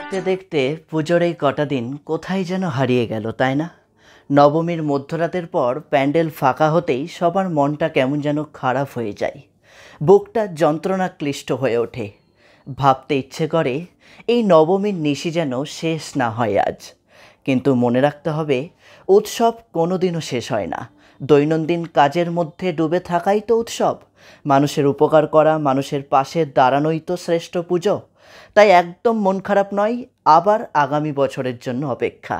দেখতে দেখতে পুজোর এই কটা দিন কোথায় যেন হারিয়ে গেল, তাই না? নবমীর মধ্যরাতের পর প্যান্ডেল ফাঁকা হতেই সবার মনটা কেমন যেন খারাপ হয়ে যায়, বুকটা যন্ত্রণা ক্লিষ্ট হয়ে ওঠে। ভাবতে ইচ্ছে করে এই নবমীর নিশি যেন শেষ না হয় আজ। কিন্তু মনে রাখতে হবে, উৎসব কোনোদিনও শেষ হয় না। দৈনন্দিন কাজের মধ্যে ডুবে থাকাই তো উৎসব। মানুষের উপকার করা, মানুষের পাশে দাঁড়ানোই তো শ্রেষ্ঠ পুজো। তাই একদম মন খারাপ নয়, আবার আগামী বছরের জন্য অপেক্ষা।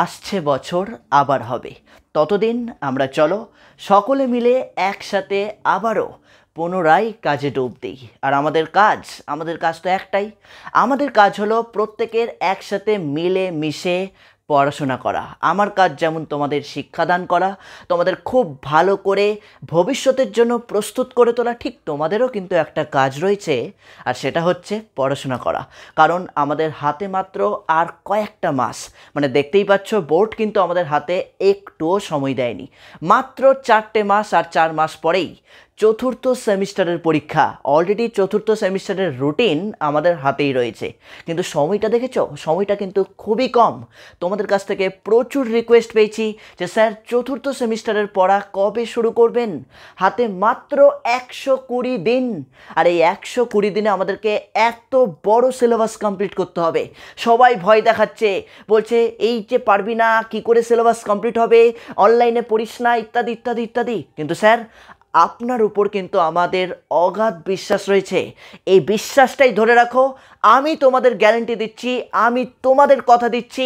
আসছে বছর আবার হবে। ততদিন আমরা চলো সকলে মিলে একসাথে আবারও পুনরায় কাজে ডুব দিই। আর আমাদের কাজ তো একটাই। আমাদের কাজ হলো প্রত্যেকের একসাথে মিলে মিশে পড়াশোনা করা। আমার কাজ যেমন তোমাদের শিক্ষাদান করা, তোমাদের খুব ভালো করে ভবিষ্যতের জন্য প্রস্তুত করে তোলা, ঠিক তোমাদেরও কিন্তু একটা কাজ রয়েছে, আর সেটা হচ্ছে পড়াশোনা করা। কারণ আমাদের হাতে মাত্র আর কয়েকটা মাস, মানে দেখতেই পাচ্ছ বোর্ড কিন্তু আমাদের হাতে একটুও সময় দেয়নি। মাত্র 4টে মাস, আর 4 মাস পরেই চতুর্থ সেমিস্টারের পরীক্ষা। অলরেডি চতুর্থ সেমিস্টারের রুটিন আমাদের হাতেই রয়েছে, কিন্তু সময়টা দেখেছো, সময়টা কিন্তু খুবই কম। তোমাদের কাছ থেকে প্রচুর রিকোয়েস্ট পেয়েছি যে স্যার চতুর্থ সেমিস্টারের পড়া কবে শুরু করবেন। হাতে মাত্র 120 দিন, আর এই 120 দিনে আমাদেরকে এত বড় সিলেবাস কমপ্লিট করতে হবে। সবাই ভয় দেখাচ্ছে, বলছে এই যে পারবি না, কি করে সিলেবাস কমপ্লিট হবে, অনলাইনে পড়িস না, ইত্যাদি ইত্যাদি ইত্যাদি। কিন্তু স্যার আপনার উপর কিন্তু আমাদের অগাধ বিশ্বাস রয়েছে। এই বিশ্বাসটাই ধরে রাখো। আমি তোমাদের গ্যারান্টি দিচ্ছি, আমি তোমাদের কথা দিচ্ছি,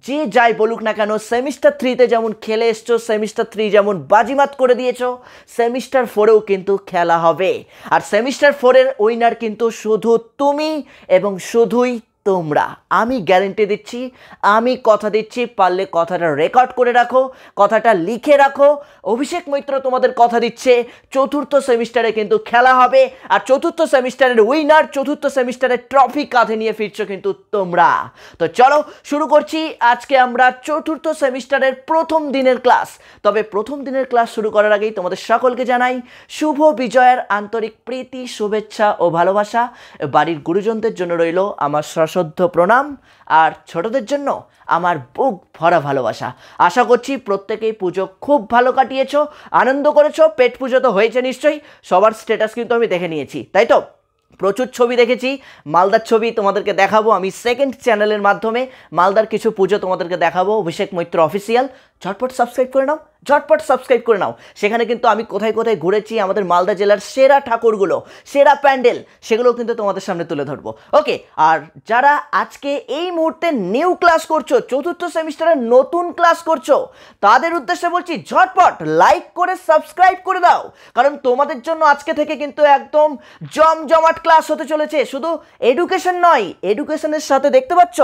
যে যাই বলুক না কেন, সেমিস্টার 3তে যেমন খেলে এসছো, সেমিস্টার 3 যেমন বাজিমাত করে দিয়েছো, সেমিস্টার 4এও কিন্তু খেলা হবে। আর সেমিস্টার 4-এর উইনার কিন্তু শুধু তুমি এবং শুধুই তোমরা। আমি গ্যারেন্টি দিচ্ছি, আমি কথা দিচ্ছি, পারলে কথাটা রেকর্ড করে রাখো, কথাটা লিখে রাখো। অভিষেক মৈত্র তোমাদের কথা দিচ্ছে, চতুর্থ সেমিস্টারে কিন্তু খেলা হবে, আর চতুর্থ সেমিস্টারের উইনার, চতুর্থ সেমিস্টারের ট্রফি কাঁধে নিয়ে ফিরছো কিন্তু তোমরা। তো চলো শুরু করছি আজকে আমরা চতুর্থ সেমিস্টারের প্রথম দিনের ক্লাস। তবে প্রথম দিনের ক্লাস শুরু করার আগেই তোমাদের সকলকে জানাই শুভ বিজয়ের আন্তরিক প্রীতি, শুভেচ্ছা ও ভালোবাসা। বাড়ির গুরুজনদের জন্য রইল আমার সশ্রদ্ধ প্রণাম, আর ছোটদের জন্য আমার বুক ভরা ভালোবাসা। আশা করছি প্রত্যেকেই পুজো খুব ভালো কাটিয়েছো, আনন্দ করেছো। পেট পুজো তো হয়েছে নিশ্চয়ই, সবার স্ট্যাটাস কিন্তু আমি দেখে নিয়েছি, তাই তো? প্রচুর ছবি দেখেছি, মালদার ছবি তোমাদেরকে দেখাবো আমি সেকেন্ড চ্যানেলের মাধ্যমে। মালদার কিছু পুজো তোমাদেরকে দেখাবো, অভিষেক মৈত্র অফিসিয়াল। ঝটপট সাবস্ক্রাইব করে নাও, ঝটপট সাবস্ক্রাইব করে নাও। সেখানে কিন্তু আমি কোথায় কোথায় ঘুরেছি, আমাদের মালদা জেলার সেরা ঠাকুরগুলো, সেরা প্যান্ডেল, সেগুলো কিন্তু তোমাদের সামনে তুলে ধরবো। ওকে, আর যারা আজকে এই মুহূর্তে নিউ ক্লাস করছো, চতুর্থ সেমিস্টারের নতুন ক্লাস করছো, তাদের উদ্দেশ্যে বলছি ঝটপট লাইক করে সাবস্ক্রাইব করে দাও। কারণ তোমাদের জন্য আজকে থেকে কিন্তু একদম জমজমাট ক্লাস হতে চলেছে। শুধু এডুকেশন নয়, এডুকেশনের সাথে দেখতে পাচ্ছ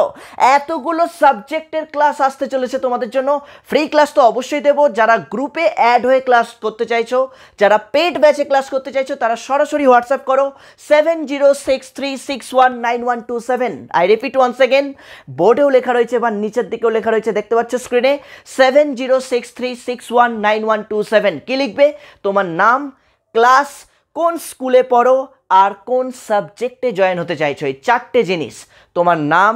এতগুলো সাবজেক্টের ক্লাস আসতে চলেছে তোমাদের জন্য। ফ্রি ক্লাস তো অবশ্যই দেবো। যারা গ্রুপে অ্যাড হয়ে ক্লাস করতে চাইছো, যারা পেড ব্যাচে ক্লাস করতে চাইছো, তারা সরাসরি হোয়াটসঅ্যাপ করো 7063619127। আই রিপিট ওয়ান্স এগেন, বোর্ডেও লেখা রয়েছে বা নিচের দিকেও লেখা রয়েছে, দেখতে পাচ্ছ স্ক্রিনে 7063619127। কি লিখবে? তোমার নাম, ক্লাস, কোন স্কুলে পড়ো, আর কোন সাবজেক্টে জয়েন হতে চাইছো। এই 4টে জিনিস, তোমার নাম,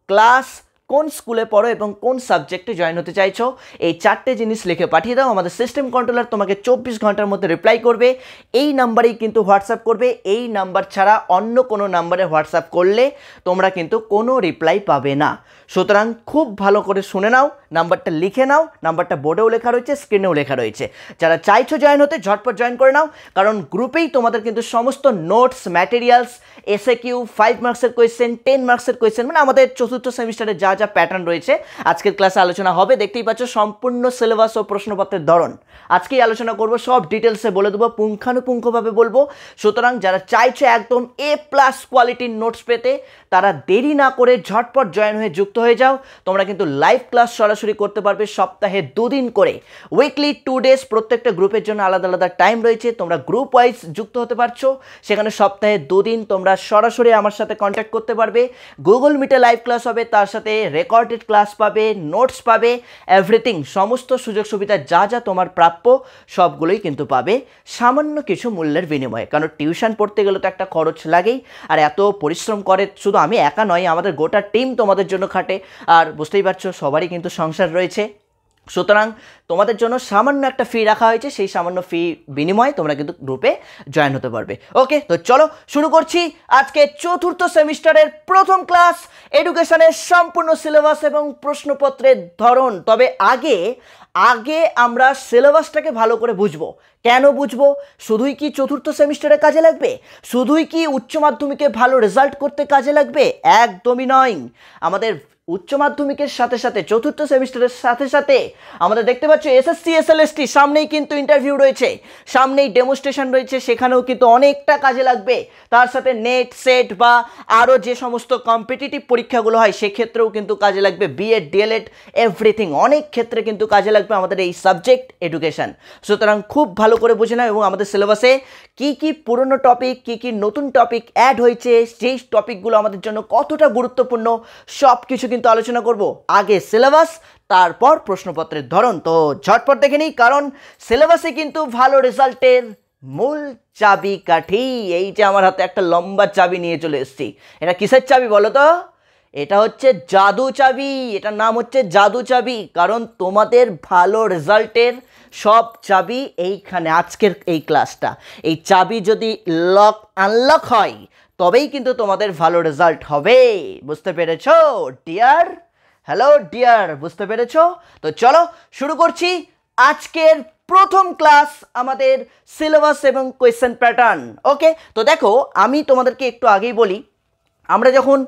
ক্লাস, কোন স্কুলে পড়ো এবং কোন সাবজেক্টে জয়েন হতে চাইছো, এই 4টে জিনিস লিখে পাঠিয়ে দাও। আমাদের সিস্টেম কন্ট্রোলার তোমাকে 24 ঘন্টার মধ্যে রিপ্লাই করবে। এই নাম্বারেই কিন্তু হোয়াটসঅ্যাপ করবে। এই নাম্বার ছাড়া অন্য কোনো নাম্বারে হোয়াটসঅ্যাপ করলে তোমরা কিন্তু কোনো রিপ্লাই পাবে না। সুতরাং খুব ভালো করে শুনে নাও, নাম্বারটা লিখে নাও। নাম্বারটা বোর্ডেও লেখা রয়েছে, স্ক্রিনেও লেখা রয়েছে। যারা চাইছো জয়েন হতে, ঝটপট জয়েন করে নাও। কারণ গ্রুপেই তোমাদের কিন্তু সমস্ত নোটস, ম্যাটেরিয়ালস, এসএকিউ, 5 মার্কসের কোয়েশ্চেন, 10 মার্কসের কোয়েশ্চেন, মানে আমাদের চতুর্থ সেমিস্টারে যা যা প্যাটার্ন রয়েছে আজকের ক্লাসে আলোচনা হবে। দেখতেই পাচ্ছ সম্পূর্ণ সিলেবাস ও প্রশ্নপত্রের ধরন আজকেই আলোচনা করব, সব ডিটেলসে বলে দেবো, পুঙ্খানুপুঙ্খভাবে বলবো। সুতরাং যারা চাইছো একদম A+ কোয়ালিটির নোটস পেতে, তারা দেরি না করে ঝটপট জয়েন হয়ে যুক্ত হয়ে যাও। তোমরা কিন্তু লাইভ ক্লাস সরাসরি করতে পারবে সপ্তাহে 2 দিন করে, উইকলি 2 ডেজ। প্রত্যেকটা গ্রুপের জন্য আলাদা আলাদা টাইম রয়েছে, তোমরা গ্রুপ ওয়াইজ যুক্ত হতে পারছো। সেখানে সপ্তাহে 2 দিন তোমরা সরাসরি আমার সাথে কন্ট্যাক্ট করতে পারবে। গুগল মিটে লাইভ ক্লাস হবে, তার সাথে রেকর্ডেড ক্লাস পাবে, নোটস পাবে, এভরিথিং, সমস্ত সুযোগ সুবিধা যা যা তোমার প্রাপ্য সবগুলোই কিন্তু পাবে সামান্য কিছু মূল্যের বিনিময়ে। কারণ টিউশন পড়তে গেলে তো একটা খরচ লাগেই, আর এত পরিশ্রম করে শুধু আমি একা নয়, আমাদের গোটা টিম তোমাদের জন্য খাটে। আর বুঝতেই পারছো সবারই কিন্তু সংসার রয়েছে, সুতরাং তোমাদের জন্য সামান্য একটা ফি রাখা হয়েছে, সেই সামান্য ফি বিনিময়ে তোমরা কিন্তু গ্রুপে জয়েন হতে পারবে। ওকে, তো চলো শুরু করছি আজকে চতুর্থ সেমিস্টারের প্রথম ক্লাস, এডুকেশনের সম্পূর্ণ সিলেবাস এবং প্রশ্নপত্রের ধরন। তবে আগে আমরা সিলেবাসটাকে ভালো করে বুঝবো। কেন বুঝবো? শুধুই কি চতুর্থ সেমিস্টারে কাজে লাগবে? শুধুই কি উচ্চ মাধ্যমিকে ভালো রেজাল্ট করতে কাজে লাগবে? একদমই নয়। আমাদের উচ্চ মাধ্যমিকের সাথে সাথে চতুর্থ সেমিস্টারের সাথে সাথে আমাদের দেখতে পাচ্ছ এসএসসি এসএলএসটি সামনেই কিন্তু ইন্টারভিউ রয়েছে, সামনেই ডেমোস্ট্রেশন রয়েছে, সেখানেও কিন্তু অনেকটা কাজে লাগবে। তার সাথে নেট সেট বা আরও যে সমস্ত কম্পিটিটিভ পরীক্ষাগুলো হয় সেক্ষেত্রেও কিন্তু কাজে লাগবে, বিএড ডিএলএড এভরিথিং, অনেক ক্ষেত্রে কিন্তু কাজে লাগবে আমাদের এই সাবজেক্ট এডুকেশন। সুতরাং খুব ভালো করে বুঝে নাও এবং আমাদের সিলেবাসে কি কি পুরনো টপিক, কি কি নতুন টপিক অ্যাড হয়েছে, যেই টপিকগুলো আমাদের জন্য কতটা গুরুত্বপূর্ণ সব কিছু কিন্তু আলোচনা করব। আগে সিলেবাস, তারপর প্রশ্নপত্রের ধরন। তো ঝটপট দেখে নিই, কারণ সিলেবাসে কিন্তু ভালো রেজাল্টের মূল চাবি কাঠি। এই যে আমার হাতে একটা লম্বা চাবি নিয়ে চলে এসেছি, এটা কিসের চাবি বলো তো? এটা হচ্ছে জাদু চাবি, এটার নাম হচ্ছে জাদু চাবি। কারণ তোমাদের ভালো রেজাল্টের সব চাবি এইখানে, আজকের এই ক্লাসটা, এই চাবি যদি আনলক হয় তবেই কিন্তু তোমাদের ভালো রেজাল্ট হবে। বুঝতে পেরেছো ডিয়ার? হ্যালো ডিয়ার, বুঝতে পেরেছো? তো চলো শুরু করছি আজকের প্রথম ক্লাস, আমাদের সিলেবাস এবং কোয়েশ্চেন প্যাটার্ন। ওকে, তো দেখো আমি তোমাদেরকে একটু আগেই বলি, আমরা যখন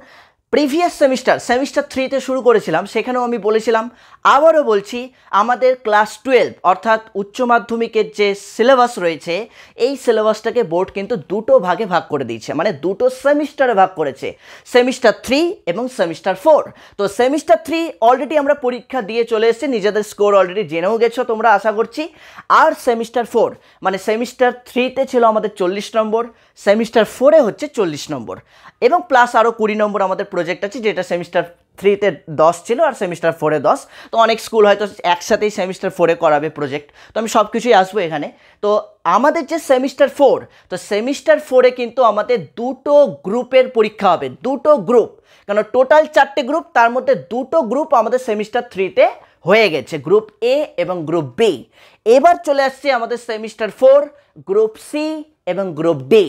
প্রিভিয়াস সেমিস্টার 3তে শুরু করেছিলাম, সেখানেও আমি বলেছিলাম, আবারও বলছি, আমাদের ক্লাস 12 অর্থাৎ উচ্চ মাধ্যমিকের যে সিলেবাস রয়েছে এই সিলেবাসটাকে বোর্ড কিন্তু দুটো ভাগে ভাগ করে দিয়েছে, মানে দুটো সেমিস্টারে ভাগ করেছে, সেমিস্টার 3 এবং সেমিস্টার 4। তো সেমিস্টার 3 অলরেডি আমরা পরীক্ষা দিয়ে চলে এসেছি, নিজেদের স্কোর অলরেডি জেনেও গেছো তোমরা আশা করছি। আর সেমিস্টার 4 মানে সেমিস্টার 3তে ছিল আমাদের 40 নম্বর, সেমিস্টার 4এ হচ্ছে 40 নম্বর, এবং প্লাস আরও 20 নম্বর আমাদের প্রজেক্ট আছে, যেটা সেমিস্টার 3তে 10 ছিল আর সেমিস্টার 4এ 10। তো অনেক স্কুল হয়তো একসাথেই সেমিস্টার 4এ করাবে প্রজেক্ট, তো আমি সব কিছুই আসবো এখানে। তো আমাদের যে সেমিস্টার 4, তো সেমিস্টার 4এ কিন্তু আমাদের দুটো গ্রুপের পরীক্ষা হবে, দুটো গ্রুপ, কারণ টোটাল 4টে গ্রুপ, তার মধ্যে দুটো গ্রুপ আমাদের সেমিস্টার 3তে হয়ে গেছে, গ্রুপ এ এবং গ্রুপ বি। এবার চলে আসছে আমাদের সেমিস্টার 4, গ্রুপ সি এবং গ্রুপ ডি।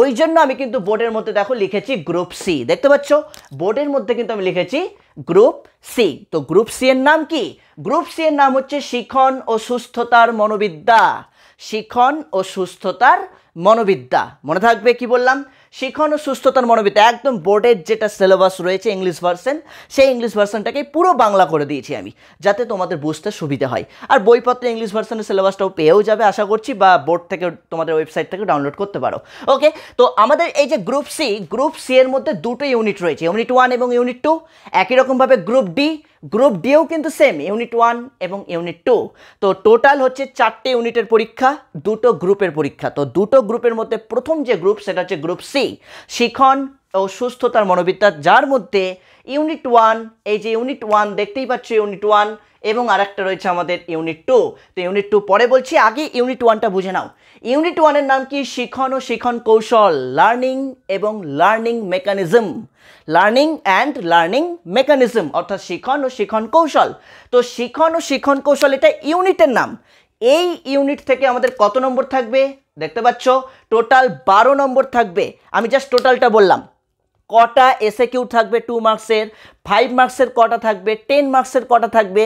ওই জন্য আমি কিন্তু বোর্ডের মধ্যে দেখো লিখেছি গ্রুপ সি, দেখতে পাচ্ছ বোর্ডের মধ্যে কিন্তু আমি লিখেছি গ্রুপ সি। তো গ্রুপ সি এর নাম কি? গ্রুপ সি এর নাম হচ্ছে শিখন ও সুস্থতার মনোবিদ্যা। শিখন ও সুস্থতার মনোবিদ্যা, মনে থাকবে কি বললাম? শিখন ও সুস্থতার মনোবিদ্যা, একদম বোর্ডের যেটা সিলেবাস রয়েছে ইংলিশ ভার্সন, সেই ইংলিশ ভার্সনটাকে পুরো বাংলা করে দিয়েছি আমি, যাতে তোমাদের বুঝতে সুবিধা হয়। আর বইপত্রে ইংলিশ ভার্সনের সিলেবাসটাও পেয়েও যাবে আশা করছি, বা বোর্ড থেকে তোমাদের ওয়েবসাইট থেকে ডাউনলোড করতে পারো। ওকে, তো আমাদের এই যে গ্রুপ সি এর মধ্যে দুটো ইউনিট রয়েছে, ইউনিট 1 এবং ইউনিট 2। একই রকমভাবে গ্রুপ ডিও কিন্তু সেম, ইউনিট 1 এবং ইউনিট 2। তো টোটাল হচ্ছে 4টে ইউনিটের পরীক্ষা, দুটো গ্রুপের পরীক্ষা। তো দুটো গ্রুপের মধ্যে প্রথম যে গ্রুপ সেটা হচ্ছে গ্রুপ সি, শিখন ও সুস্থতার মনোবিদ্যা, যার মধ্যে ইউনিট 1, এই যে ইউনিট 1 দেখতেই পাচ্ছ, ইউনিট 1 এবং আরেকটা রয়েছে আমাদের ইউনিট 2। তো ইউনিট 2 পরে বলছি, আগে ইউনিট 1টা বুঝে নাও। ইউনিট 1 এর নাম কি? শিখন ও শিখন কৌশল, লার্নিং এবং learning mechanism, learning and learning mechanism, অর্থাৎ শিখন ও শিখন কৌশল। তো শিখন ও শিখন কৌশল এটা ইউনিটের নাম। এই ইউনিট থেকে আমাদের কত নম্বর থাকবে? দেখতে পাচ্ছ টোটাল 12 নম্বর থাকবে। আমি জাস্ট টোটালটা বললাম। কটা এসএকিউ থাকবে 2 মার্কসের, 5 মার্কসের কটা থাকবে, 10 মার্কসের কটা থাকবে,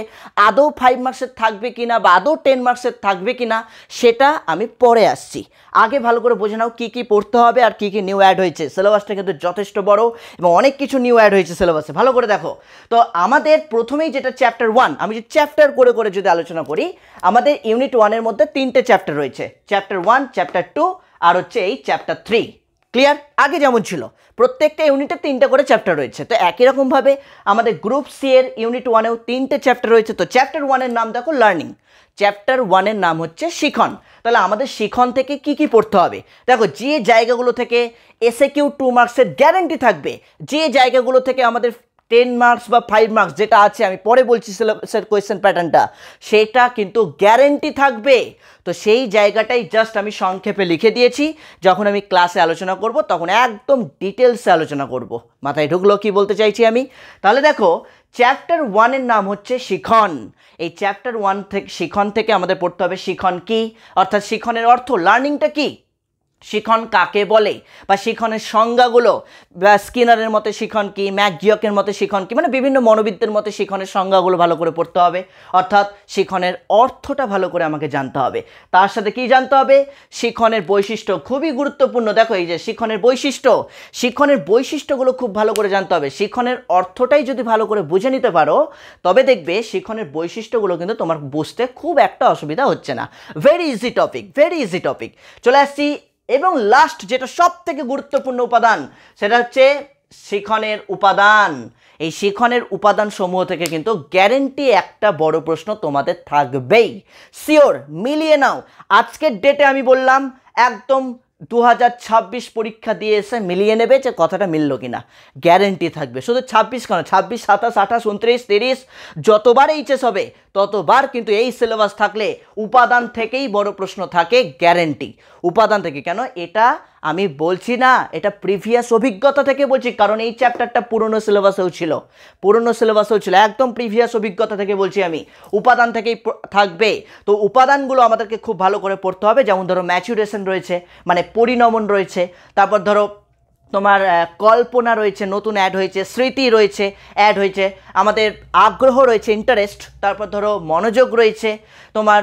আদৌ 5 মার্কসের থাকবে কিনা বা আদৌ 10 মার্কসের থাকবে কিনা সেটা আমি পরে আসছি। আগে ভালো করে বুঝে নাও কী কী পড়তে হবে আর কী কী নিউ অ্যাড হয়েছে। সিলেবাসটা কিন্তু যথেষ্ট বড় এবং অনেক কিছু নিউ অ্যাড হয়েছে সিলেবাসে, ভালো করে দেখো। তো আমাদের প্রথমেই যেটা চ্যাপ্টার 1, আমি যে চ্যাপ্টার করে করে যদি আলোচনা করি, আমাদের ইউনিট 1-এর মধ্যে 3টে চ্যাপ্টার রয়েছে, চ্যাপ্টার 1, চ্যাপ্টার 2 আর হচ্ছে এই চ্যাপ্টার 3। ক্লিয়ার? আগে যেমন ছিল প্রত্যেকটা ইউনিটে 3টে করে চ্যাপ্টার রয়েছে, তো একই রকমভাবে আমাদের গ্রুপ সি এর ইউনিট 1-এও 3টে চ্যাপ্টার রয়েছে। তো চ্যাপ্টার 1-এর নাম দেখো লার্নিং, চ্যাপ্টার 1-এর নাম হচ্ছে শিখন। তাহলে আমাদের শিখন থেকে কি কি পড়তে হবে দেখো, যে জায়গাগুলো থেকে এসএকিউ 2 মার্কসের গ্যারান্টি থাকবে, যে জায়গাগুলো থেকে আমাদের 10 মার্কস বা 5 মার্কস যেটা আছে, আমি পরে বলছি সিলেবাসের কোয়েশ্চেন প্যাটার্নটা, সেটা কিন্তু গ্যারেন্টি থাকবে। তো সেই জায়গাটাই জাস্ট আমি সংক্ষেপে লিখে দিয়েছি, যখন আমি ক্লাসে আলোচনা করব তখন একদম ডিটেলসে আলোচনা করব। মাথায় ঢুকলো কি বলতে চাইছি আমি? তাহলে দেখো, চ্যাপ্টার 1-এর নাম হচ্ছে শিখন। এই চ্যাপ্টার 1 থেকে, শিখন থেকে আমাদের পড়তে হবে শিখন কি, অর্থাৎ শিখনের অর্থ, লার্নিংটা কি, শিখন কাকে বলে, বা শিখনের সংজ্ঞাগুলো, বা স্কিনারের মতে শিখন কি, ম্যাকজিয়কের মতে শিখন কি, মানে বিভিন্ন মনোবিদদের মতে শিখনের সংজ্ঞাগুলো ভালো করে পড়তে হবে। অর্থাৎ শিখনের অর্থটা ভালো করে আমাকে জানতে হবে। তার সাথে কি জানতে হবে? শিখনের বৈশিষ্ট্য, খুবই গুরুত্বপূর্ণ। দেখো, এই যে শিখনের বৈশিষ্ট্য, শিখনের বৈশিষ্ট্যগুলো খুব ভালো করে জানতে হবে। শিখনের অর্থটাই যদি ভালো করে বুঝে নিতে পারো, তবে দেখবে শিখনের বৈশিষ্ট্যগুলো কিন্তু তোমার বুঝতে খুব একটা অসুবিধা হচ্ছে না। Very easy topic, very easy topic. চলে আসছি, এবং লাস্ট যেটা সব থেকে গুরুত্বপূর্ণ উপাদান, সেটা হচ্ছে শিখনের উপাদান। এই শিখনের উপাদান সমূহ থেকে কিন্তু গ্যারেন্টি একটা বড় প্রশ্ন তোমাদের থাকবেই, শিওর। মিলিয়ে নাও, আজকের ডেটে আমি বললাম একদম 2026 পরীক্ষা দিয়ে এসে মিলিয়ে নেবে যে কথাটা মিলল কিনা, গ্যারেন্টি থাকবে। শুধু 26 কেন, 26, 27, 28, 29, 30, যতবার এইচএস হবে ততবার কিন্তু এই সিলেবাস থাকলে উপাদান থেকেই বড় প্রশ্ন থাকে, গ্যারেন্টি। উপাদান থেকে কেন, এটা আমি বলছি না, এটা প্রিভিয়াস অভিজ্ঞতা থেকে বলছি, কারণ এই চ্যাপ্টারটা পুরনো সিলেবাসেও ছিল, একদম প্রিভিয়াস অভিজ্ঞতা থেকে বলছি আমি, উপাদান থেকেই থাকবে। তো উপাদানগুলো আমাদেরকে খুব ভালো করে পড়তে হবে। যেমন ধরো ম্যাচুরেশন রয়েছে, মানে পরিণমন রয়েছে, তারপর ধরো তোমার কল্পনা রয়েছে, নতুন অ্যাড হয়েছে, স্মৃতি রয়েছে, অ্যাড হয়েছে, আমাদের আগ্রহ রয়েছে, ইন্টারেস্ট, তারপর ধরো মনোযোগ রয়েছে, তোমার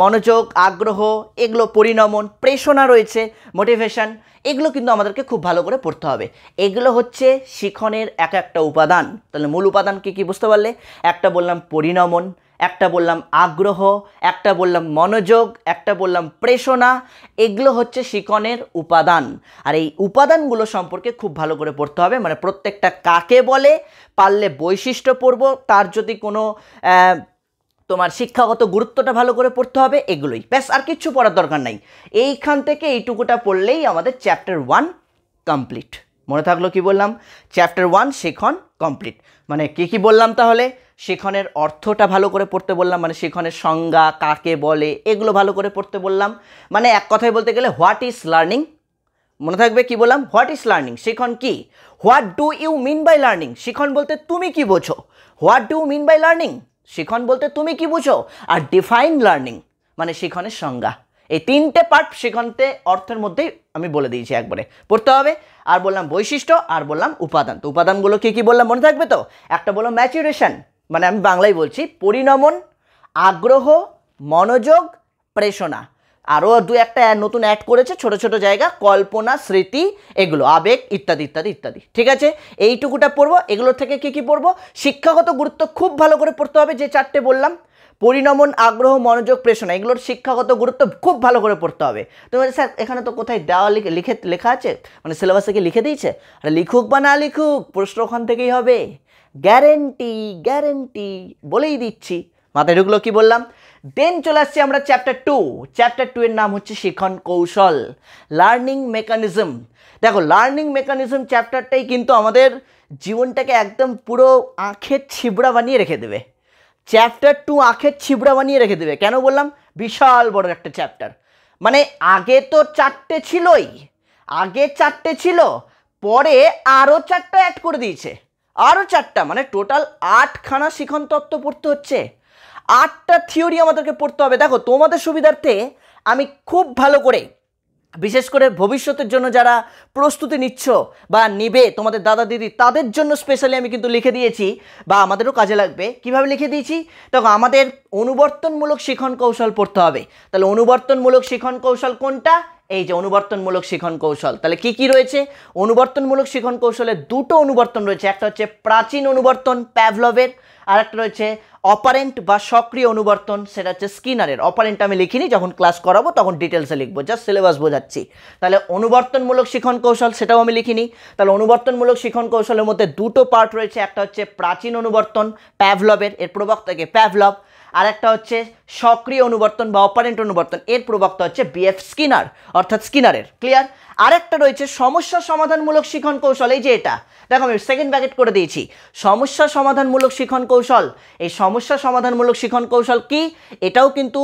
মনোযোগ, আগ্রহ, এগুলো পরিণমন, প্রেরণা রয়েছে, মোটিভেশন, এগুলো কিন্তু আমাদেরকে খুব ভালো করে পড়তে হবে। এগুলো হচ্ছে শিখনের এক একটা উপাদান। তাহলে মূল উপাদান কি কি বুঝতে পারলে? একটা বললাম পরিণমন, একটা বললাম আগ্রহ, একটা বললাম মনোযোগ, একটা বললাম প্রেরণা, এগুলো হচ্ছে শিখনের উপাদান। আর এই উপাদানগুলো সম্পর্কে খুব ভালো করে পড়তে হবে, মানে প্রত্যেকটা কাকে বলে, পারলে বৈশিষ্ট্য পড়ব, তার যদি কোনো তোমার শিক্ষাগত গুরুত্বটা ভালো করে পড়তে হবে, এগুলোই ব্যাস, আর কিচ্ছু পড়ার দরকার নাই। এইখান থেকে এইটুকুটা পড়লেই আমাদের চ্যাপ্টার 1 কমপ্লিট। মনে থাকলো কি বললাম? চ্যাপ্টার 1 শিখন কমপ্লিট। মানে কি বললাম তাহলে? শিখনের অর্থটা ভালো করে পড়তে বললাম, মানে শিখনের সংজ্ঞা, কাকে বলে, এগুলো ভালো করে পড়তে বললাম। মানে এক কথায় বলতে গেলে, হোয়াট ইজ লার্নিং। মনে থাকবে কি বললাম? হোয়াট ইজ লার্নিং, শিখন কি। What do you mean by learning, শিখন বলতে তুমি কি বোঝো। What do mean by learning, শিখন বলতে তুমি কি বুঝো। আর ডিফাইন লার্নিং, মানে শিখনের সংজ্ঞা। এই তিনটে পার্ট শিখনতে অর্থের মধ্যেই আমি বলে দিয়েছি, একবারে পড়তে হবে। আর বললাম বৈশিষ্ট্য, আর বললাম উপাদান। তো উপাদানগুলো কি বললাম মনে থাকবে তো? একটা বললাম ম্যাচুরেশন, মানে আমি বাংলায় বলছি, পরিণমন, আগ্রহ, মনোযোগ, প্রেরণা, আরও দু একটা নতুন অ্যাড করেছে ছোট ছোট জায়গা, কল্পনা, স্মৃতি, এগুলো আবেগ, ইত্যাদি ইত্যাদি ইত্যাদি। ঠিক আছে, এইটুকুটা পড়বো। এগুলোর থেকে কি পড়বো? শিক্ষাগত গুরুত্ব খুব ভালো করে পড়তে হবে, যে চারটে বললাম, পরিণমন, আগ্রহ, মনোযোগ, প্রেরণা, এগুলোর শিক্ষাগত গুরুত্ব খুব ভালো করে পড়তে হবে। তো স্যার এখানে তো কোথায় দেওয়া লেখা আছে, মানে সিলেবাসে কি লিখে দিয়েছে? আরে লিখুক বা না লিখুক, প্রশ্ন ওখান থেকেই হবে, গ্যারেন্টি, গ্যারেন্টি বলেই দিচ্ছি। মাথায় ঢুকলো কি বললাম? দেন চলে আসছি আমরা চ্যাপ্টার 2। চ্যাপ্টার 2 এর নাম হচ্ছে শিখন কৌশল, লার্নিং মেকানিজম। দেখো, লার্নিং মেকানিজম চ্যাপ্টারটাই কিন্তু আমাদের জীবনটাকে একদম পুরো আঁখের ছিবড়া বানিয়ে রেখে দেবে। চ্যাপ্টার 2 আঁখের ছিবড়া বানিয়ে রেখে দেবে। কেন বললাম? বিশাল বড় একটা চ্যাপ্টার। মানে আগে তো 4টে ছিলই, পরে আরও 4টা অ্যাড করে দিয়েছে, আরও 4টা, মানে টোটাল 8খানা শিখন তত্ত্ব পড়তে হচ্ছে। 8টা থিওরি আমাদেরকে পড়তে হবে। দেখো, তোমাদের সুবিধার্থে আমি খুব ভালো করে, বিশেষ করে ভবিষ্যতের জন্য যারা প্রস্তুতি নিচ্ছ বা নিবে তোমাদের দাদা দিদি, তাদের জন্য স্পেশালি আমি কিন্তু লিখে দিয়েছি, বা আমাদেরও কাজে লাগবে। কিভাবে লিখে দিয়েছি? দেখো, আমাদের অনুবর্তনমূলক শিখন কৌশল পড়তে হবে। তাহলে অনুবর্তনমূলক শিখন কৌশল কোনটা? এই যে অনুবর্তনমূলক শিখন কৌশল। তাহলে কি রয়েছে? অনুবর্তনমূলক শিখন কৌশলে 2টো অনুবর্তন রয়েছে। একটা হচ্ছে প্রাচীন অনুবর্তন প্যাভলভের, আর একটা রয়েছে অপারেন্ট বা সক্রিয় অনুবর্তন, সেটা হচ্ছে স্কিনারের। অপারেন্ট আমি লিখিনি, যখন ক্লাস করাবো তখন ডিটেলসে লিখবো, জাস্ট সিলেবাস বোঝাচ্ছি। তাহলে অনুবর্তনমূলক শিখন কৌশল, সেটাও আমি লিখিনি। তাহলে অনুবর্তনমূলক শিখন কৌশলের মধ্যে 2টো পার্ট রয়েছে। একটা হচ্ছে প্রাচীন অনুবর্তন প্যাভলভের, এর প্রবক্তাকে প্যাভলভ, আর একটা হচ্ছে সক্রিয় অনুবর্তন বা অপারেন্ট অনুবর্তন, এর প্রবক্তা হচ্ছে বিএফ স্কিনার অর্থাৎ স্কিনারের। ক্লিয়ার? আরেকটা রয়েছে সমস্যা সমাধানমূলক শিখন কৌশল। এই যে এটা দেখো আমি সেকেন্ড ব্র্যাকেট করে দিয়েছি, সমস্যা সমাধানমূলক শিখন কৌশল। এই সমস্যা সমাধানমূলক শিখন কৌশল কি? এটাও কিন্তু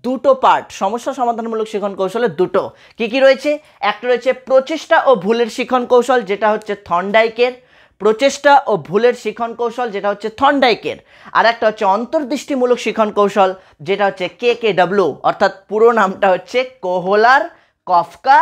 দুটো পার্ট, সমস্যা সমাধানমূলক শিখন কৌশলের দুটো। কি কি রয়েছে? একটা রয়েছে প্রচেষ্টা ও ভুলের শিখন কৌশল, যেটা হচ্ছে থর্নডাইকের, প্রচেষ্টা ও ভুলের শিখন কৌশল যেটা হচ্ছে থর্নডাইকের। আর একটা হচ্ছে অন্তর্দৃষ্টিমূলক শিখন কৌশল, যেটা হচ্ছে KKW, অর্থাৎ পুরো নামটা হচ্ছে কোহলার কফকা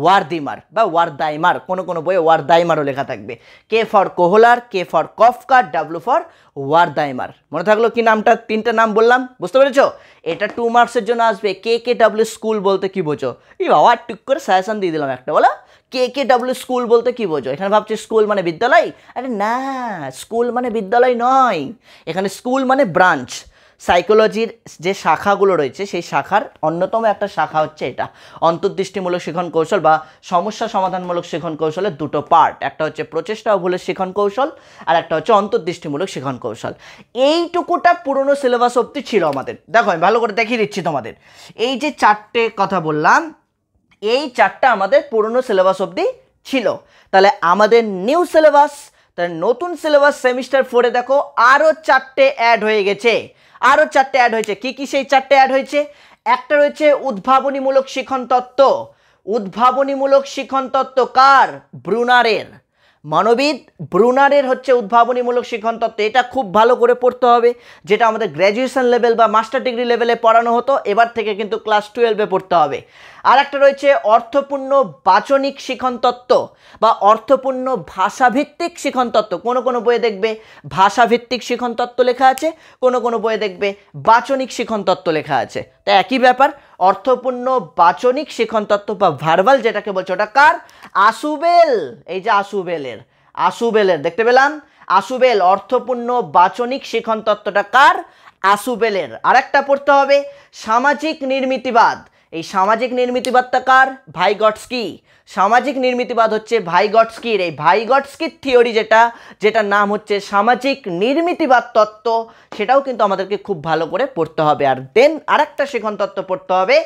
ওয়ার্দিমার বা ওয়ার্দাইমার, কোনো বইয়ে ওয়ার্দাইমারও লেখা থাকবে। K for Kohler, K for Kafka, W for Wertheimer. মনে থাকলো কি নামটা? তিনটা নাম বললাম, বুঝতে পেরেছো? এটা 2 মার্কসের জন্য আসবে। KKW স্কুল বলতে কি বোঝো? এই বাবা টুক করে সাজেশন দিয়ে দিলাম একটা, বলো KKW স্কুল বলতে কি বোঝো? এখানে ভাবছি স্কুল মানে বিদ্যালয়, আরে না, স্কুল মানে বিদ্যালয় নয়, এখানে স্কুল মানে ব্রাঞ্চ। সাইকোলজির যে শাখাগুলো রয়েছে সেই শাখার অন্যতম একটা শাখা হচ্ছে এটা, অন্তর্দৃষ্টিমূলক শিখন কৌশল বা সমস্যা সমাধানমূলক শিখন কৌশলের দুটো পার্ট, একটা হচ্ছে প্রচেষ্টা ও ভুলের শিখন কৌশল আর একটা হচ্ছে অন্তর্দৃষ্টিমূলক শিখন কৌশল। এইটুকুটা পুরনো সিলেবাস অবধি ছিল আমাদের। দেখো আমি ভালো করে দেখিয়ে দিচ্ছি তোমাদের, এই যে চারটে কথা বললাম এই চারটা আমাদের পুরনো সিলেবাস অবধি ছিল। তাহলে আমাদের নিউ সিলেবাস, তাহলে নতুন সিলেবাস সেমিস্টার 4-এ দেখো আরও চারটে অ্যাড হয়ে গেছে, আরও চারটে অ্যাড হয়েছে। কি কি সেই চারটে অ্যাড হয়েছে? একটা রয়েছে উদ্ভাবনীমূলক শিখন তত্ত্ব। উদ্ভাবনীমূলক শিখন তত্ত্ব কার? ব্রুনারের, মানবিদ ব্রুনারের হচ্ছে উদ্ভাবনীমূলক শিখন তত্ত্ব। এটা খুব ভালো করে পড়তে হবে, যেটা আমাদের গ্র্যাজুয়েশন লেভেল বা মাস্টার ডিগ্রি লেভেলে পড়ানো হতো, এবার থেকে কিন্তু ক্লাস 12-এ পড়তে হবে। আর একটা রয়েছে অর্থপূর্ণ বাচনিক শিখন তত্ত্ব বা অর্থপূর্ণ ভাষাভিত্তিক শিখন তত্ত্ব। কোনো বইয়ে দেখবে ভাষাভিত্তিক শিখন তত্ত্ব লেখা আছে, কোনো বইয়ে দেখবে বাচনিক শিখন তত্ত্ব লেখা আছে। তো একই ব্যাপার, অর্থপূর্ণ বাচনিক শিখন তত্ত্ব বা ভার্বাল যেটাকে বলছে ওটা কার? আসুবেল। এই যে আসুবেলের দেখতে পেলাম, আসুবেল অর্থপূর্ণ বাচনিক শিখন তত্ত্বটা কার? আসুবেলের। আরেকটা পড়তে হবে সামাজিক নির্মিতিবাদ। এই সামাজিক নির্মিতিবাদটা কার? ভাইগটস্কি। সামাজিক নির্মিতিবাদ হচ্ছে ভাইগটস্কির। এই ভাইগটস্কির থিওরি যেটার নাম হচ্ছে সামাজিক নির্মিতিবাদ তত্ত্ব, সেটাও কিন্তু আমাদেরকে খুব ভালো করে পড়তে হবে। আর দেন আরেকটা শিখন তত্ত্ব পড়তে হবে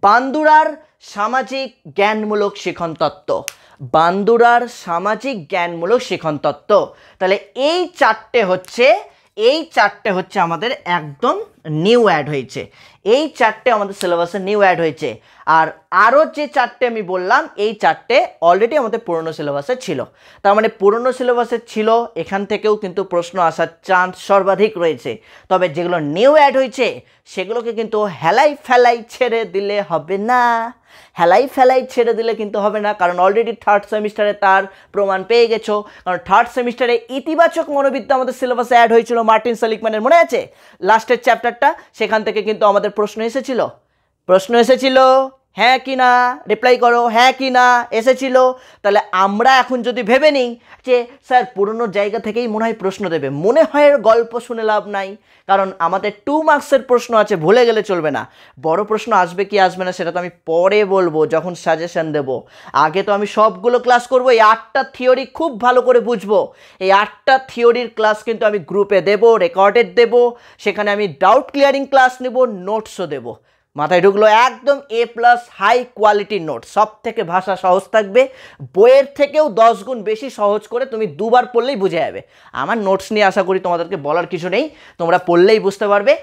বান্দুরার সামাজিক জ্ঞানমূলক শিখন তত্ত্ব, বান্দুরার সামাজিক জ্ঞানমূলক শিখন তত্ত্ব। তাহলে এই চারটে হচ্ছে আমাদের একদম নিউ অ্যাড হয়েছে, এই চারটে আমাদের সিলেবাসে নিউ অ্যাড হয়েছে। আর আরও যে চারটে আমি বললাম এই চারটে অলরেডি আমাদের পুরনো সিলেবাসে ছিল। তার মানে পুরনো সিলেবাসে ছিল, এখান থেকেও কিন্তু প্রশ্ন আসার চান্স সর্বাধিক রয়েছে। তবে যেগুলো নিউ অ্যাড হয়েছে সেগুলোকে কিন্তু হেলাই ফেলাই ছেড়ে দিলে হবে না, হেলাই ফেলাই ছেড়ে দিলে কিন্তু হবে না, কারণ অলরেডি থার্ড সেমিস্টারে তার প্রমাণ পেয়ে গেছো। কারণ থার্ড সেমিস্টারে ইতিবাচক মনোবিদ্যা আমাদের সিলেবাসে অ্যাড হয়েছিল মার্টিন সেলিগম্যানের, মনে আছে লাস্টের চ্যাপ্টারটা? সেখান থেকে কিন্তু আমাদের প্রশ্ন এসেছিল, হ্যাঁ কি না? রিপ্লাই করো, হ্যাঁ কি না এসেছিল। তাহলে আমরা এখন যদি ভেবে নিই যে স্যার পুরনো জায়গা থেকেই মনে হয় প্রশ্ন দেবে, মনে হয় গল্প শুনে লাভ নাই, কারণ আমাদের 2 মার্কসের প্রশ্ন আছে, ভুলে গেলে চলবে না। বড় প্রশ্ন আসবে কি আসবে না সেটা তো আমি পরে বলবো যখন সাজেশন দেব। আগে তো আমি সবগুলো ক্লাস করবো, এই 8টা থিওরি খুব ভালো করে বুঝবো। এই 8টা থিওরির ক্লাস কিন্তু আমি গ্রুপে দেব, রেকর্ডেড দেব, সেখানে আমি ডাউট ক্লিয়ারিং ক্লাস নেব, নোটসও দেব। মাথায় ঢুকলো? একদম A+ হাই কোয়ালিটির নোট, সব থেকে ভাষা সহজ থাকবে, বইয়ের থেকেও 10 গুণ বেশি সহজ করে, তুমি দুবার পড়লেই বুঝে যাবে। আমার নোটস নিয়ে আশা করি তোমাদেরকে বলার কিছু নেই, তোমরা পড়লেই বুঝতে পারবে।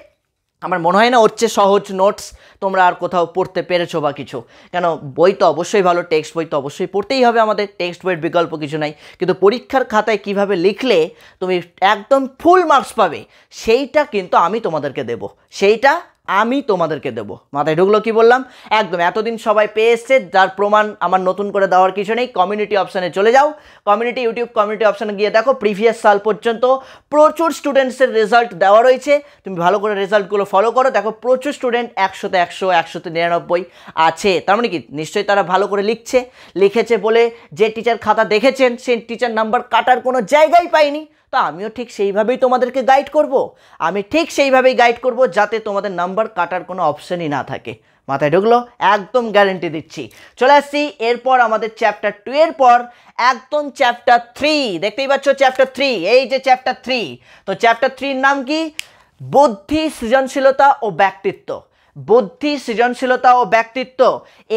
আমার মনে হয় না ওর চেয়ে সহজ নোটস তোমরা আর কোথাও পড়তে পেরেছো বা কিছু। কেন, বই তো অবশ্যই ভালো, টেক্সট বই তো অবশ্যই পড়তেই হবে আমাদের, টেক্সট বইয়ের বিকল্প কিছু নাই। কিন্তু পরীক্ষার খাতায় কিভাবে লিখলে তুমি একদম ফুল মার্কস পাবে সেইটা কিন্তু আমি তোমাদেরকে দেব, মাথায় ঢুকলো কি বললাম? একদম এতদিন সবাই পেয়ে এসছে, যার প্রমাণ আমার নতুন করে দেওয়ার কিছু নেই। কমিউনিটি অপশানে চলে যাও, ইউটিউব কমিউনিটি অপশানে গিয়ে দেখো প্রিভিয়াস সাল পর্যন্ত প্রচুর স্টুডেন্টসের রেজাল্ট দেওয়া রয়েছে, তুমি ভালো করে রেজাল্টগুলো ফলো করো, দেখো প্রচুর স্টুডেন্ট 100-তে 100, 100-তে 99 আছে। তার মানে কি নিশ্চয়ই তারা ভালো করে লিখেছে বলে যে টিচার খাতা দেখেছেন সেই টিচার নাম্বার কাটার কোনো জায়গাই পায়নি। তো আমিও ঠিক সেইভাবেই তোমাদেরকে গাইড করব, যাতে তোমাদের নাম্বার কাটার কোনো অপশনই না থাকে। মাথায় ঢুকলো? একদম গ্যারেন্টি দিচ্ছি। চলে আসছি এরপর আমাদের চ্যাপ্টার 2 এর পর একদম চ্যাপ্টার 3, দেখতেই পাচ্ছ চ্যাপ্টার 3, এই যে চ্যাপ্টার 3। তো চ্যাপ্টার 3-র নাম কি? বুদ্ধি, সৃজনশীলতা ও ব্যক্তিত্ব। বুদ্ধি, সৃজনশীলতা ও ব্যক্তিত্ব,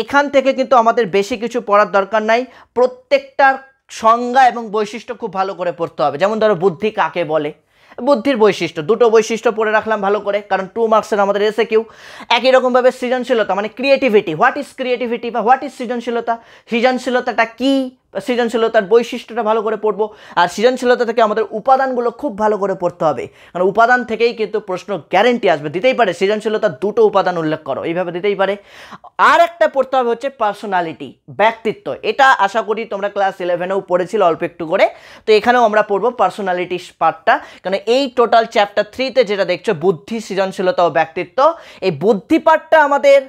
এখান থেকে কিন্তু আমাদের বেশি কিছু পড়ার দরকার নাই। প্রত্যেকটার সংজ্ঞা এবং বৈশিষ্ট্য খুব ভালো করে পড়তে হবে। যেমন ধরো বুদ্ধি কাকে বলে, বুদ্ধির বৈশিষ্ট্য, দুটো বৈশিষ্ট্য পড়ে রাখলাম ভালো করে, কারণ 2 মার্কসের আমাদের এসে কিউ। একই রকমভাবে সৃজনশীলতা মানে ক্রিয়েটিভিটি, হোয়াট ইজ ক্রিয়েটিভিটি বা হোয়াট ইজ সৃজনশীলতা, সৃজনশীলতাটা কী, সৃজনশীলতার বৈশিষ্ট্যটা ভালো করে পড়বো। আর সৃজনশীলতা থেকে আমাদের উপাদানগুলো খুব ভালো করে পড়তে হবে, কারণ উপাদান থেকেই কিন্তু প্রশ্ন গ্যারেন্টি আসবে। দিতেই পারে সৃজনশীলতার দুটো উপাদান উল্লেখ করো, এইভাবে দিতেই পারে। আর একটা পড়তে হবে হচ্ছে পার্সোনালিটি, ব্যক্তিত্ব। এটা আশা করি তোমরা ক্লাস 11এও পড়েছিল অল্প একটু করে, তো এখানেও আমরা পড়বো পার্সোনালিটি পার্টটা। কারণ এই টোটাল চ্যাপ্টার 3তে যেটা দেখছো বুদ্ধি, সৃজনশীলতা ও ব্যক্তিত্ব, এই বুদ্ধি পার্টটা আমাদের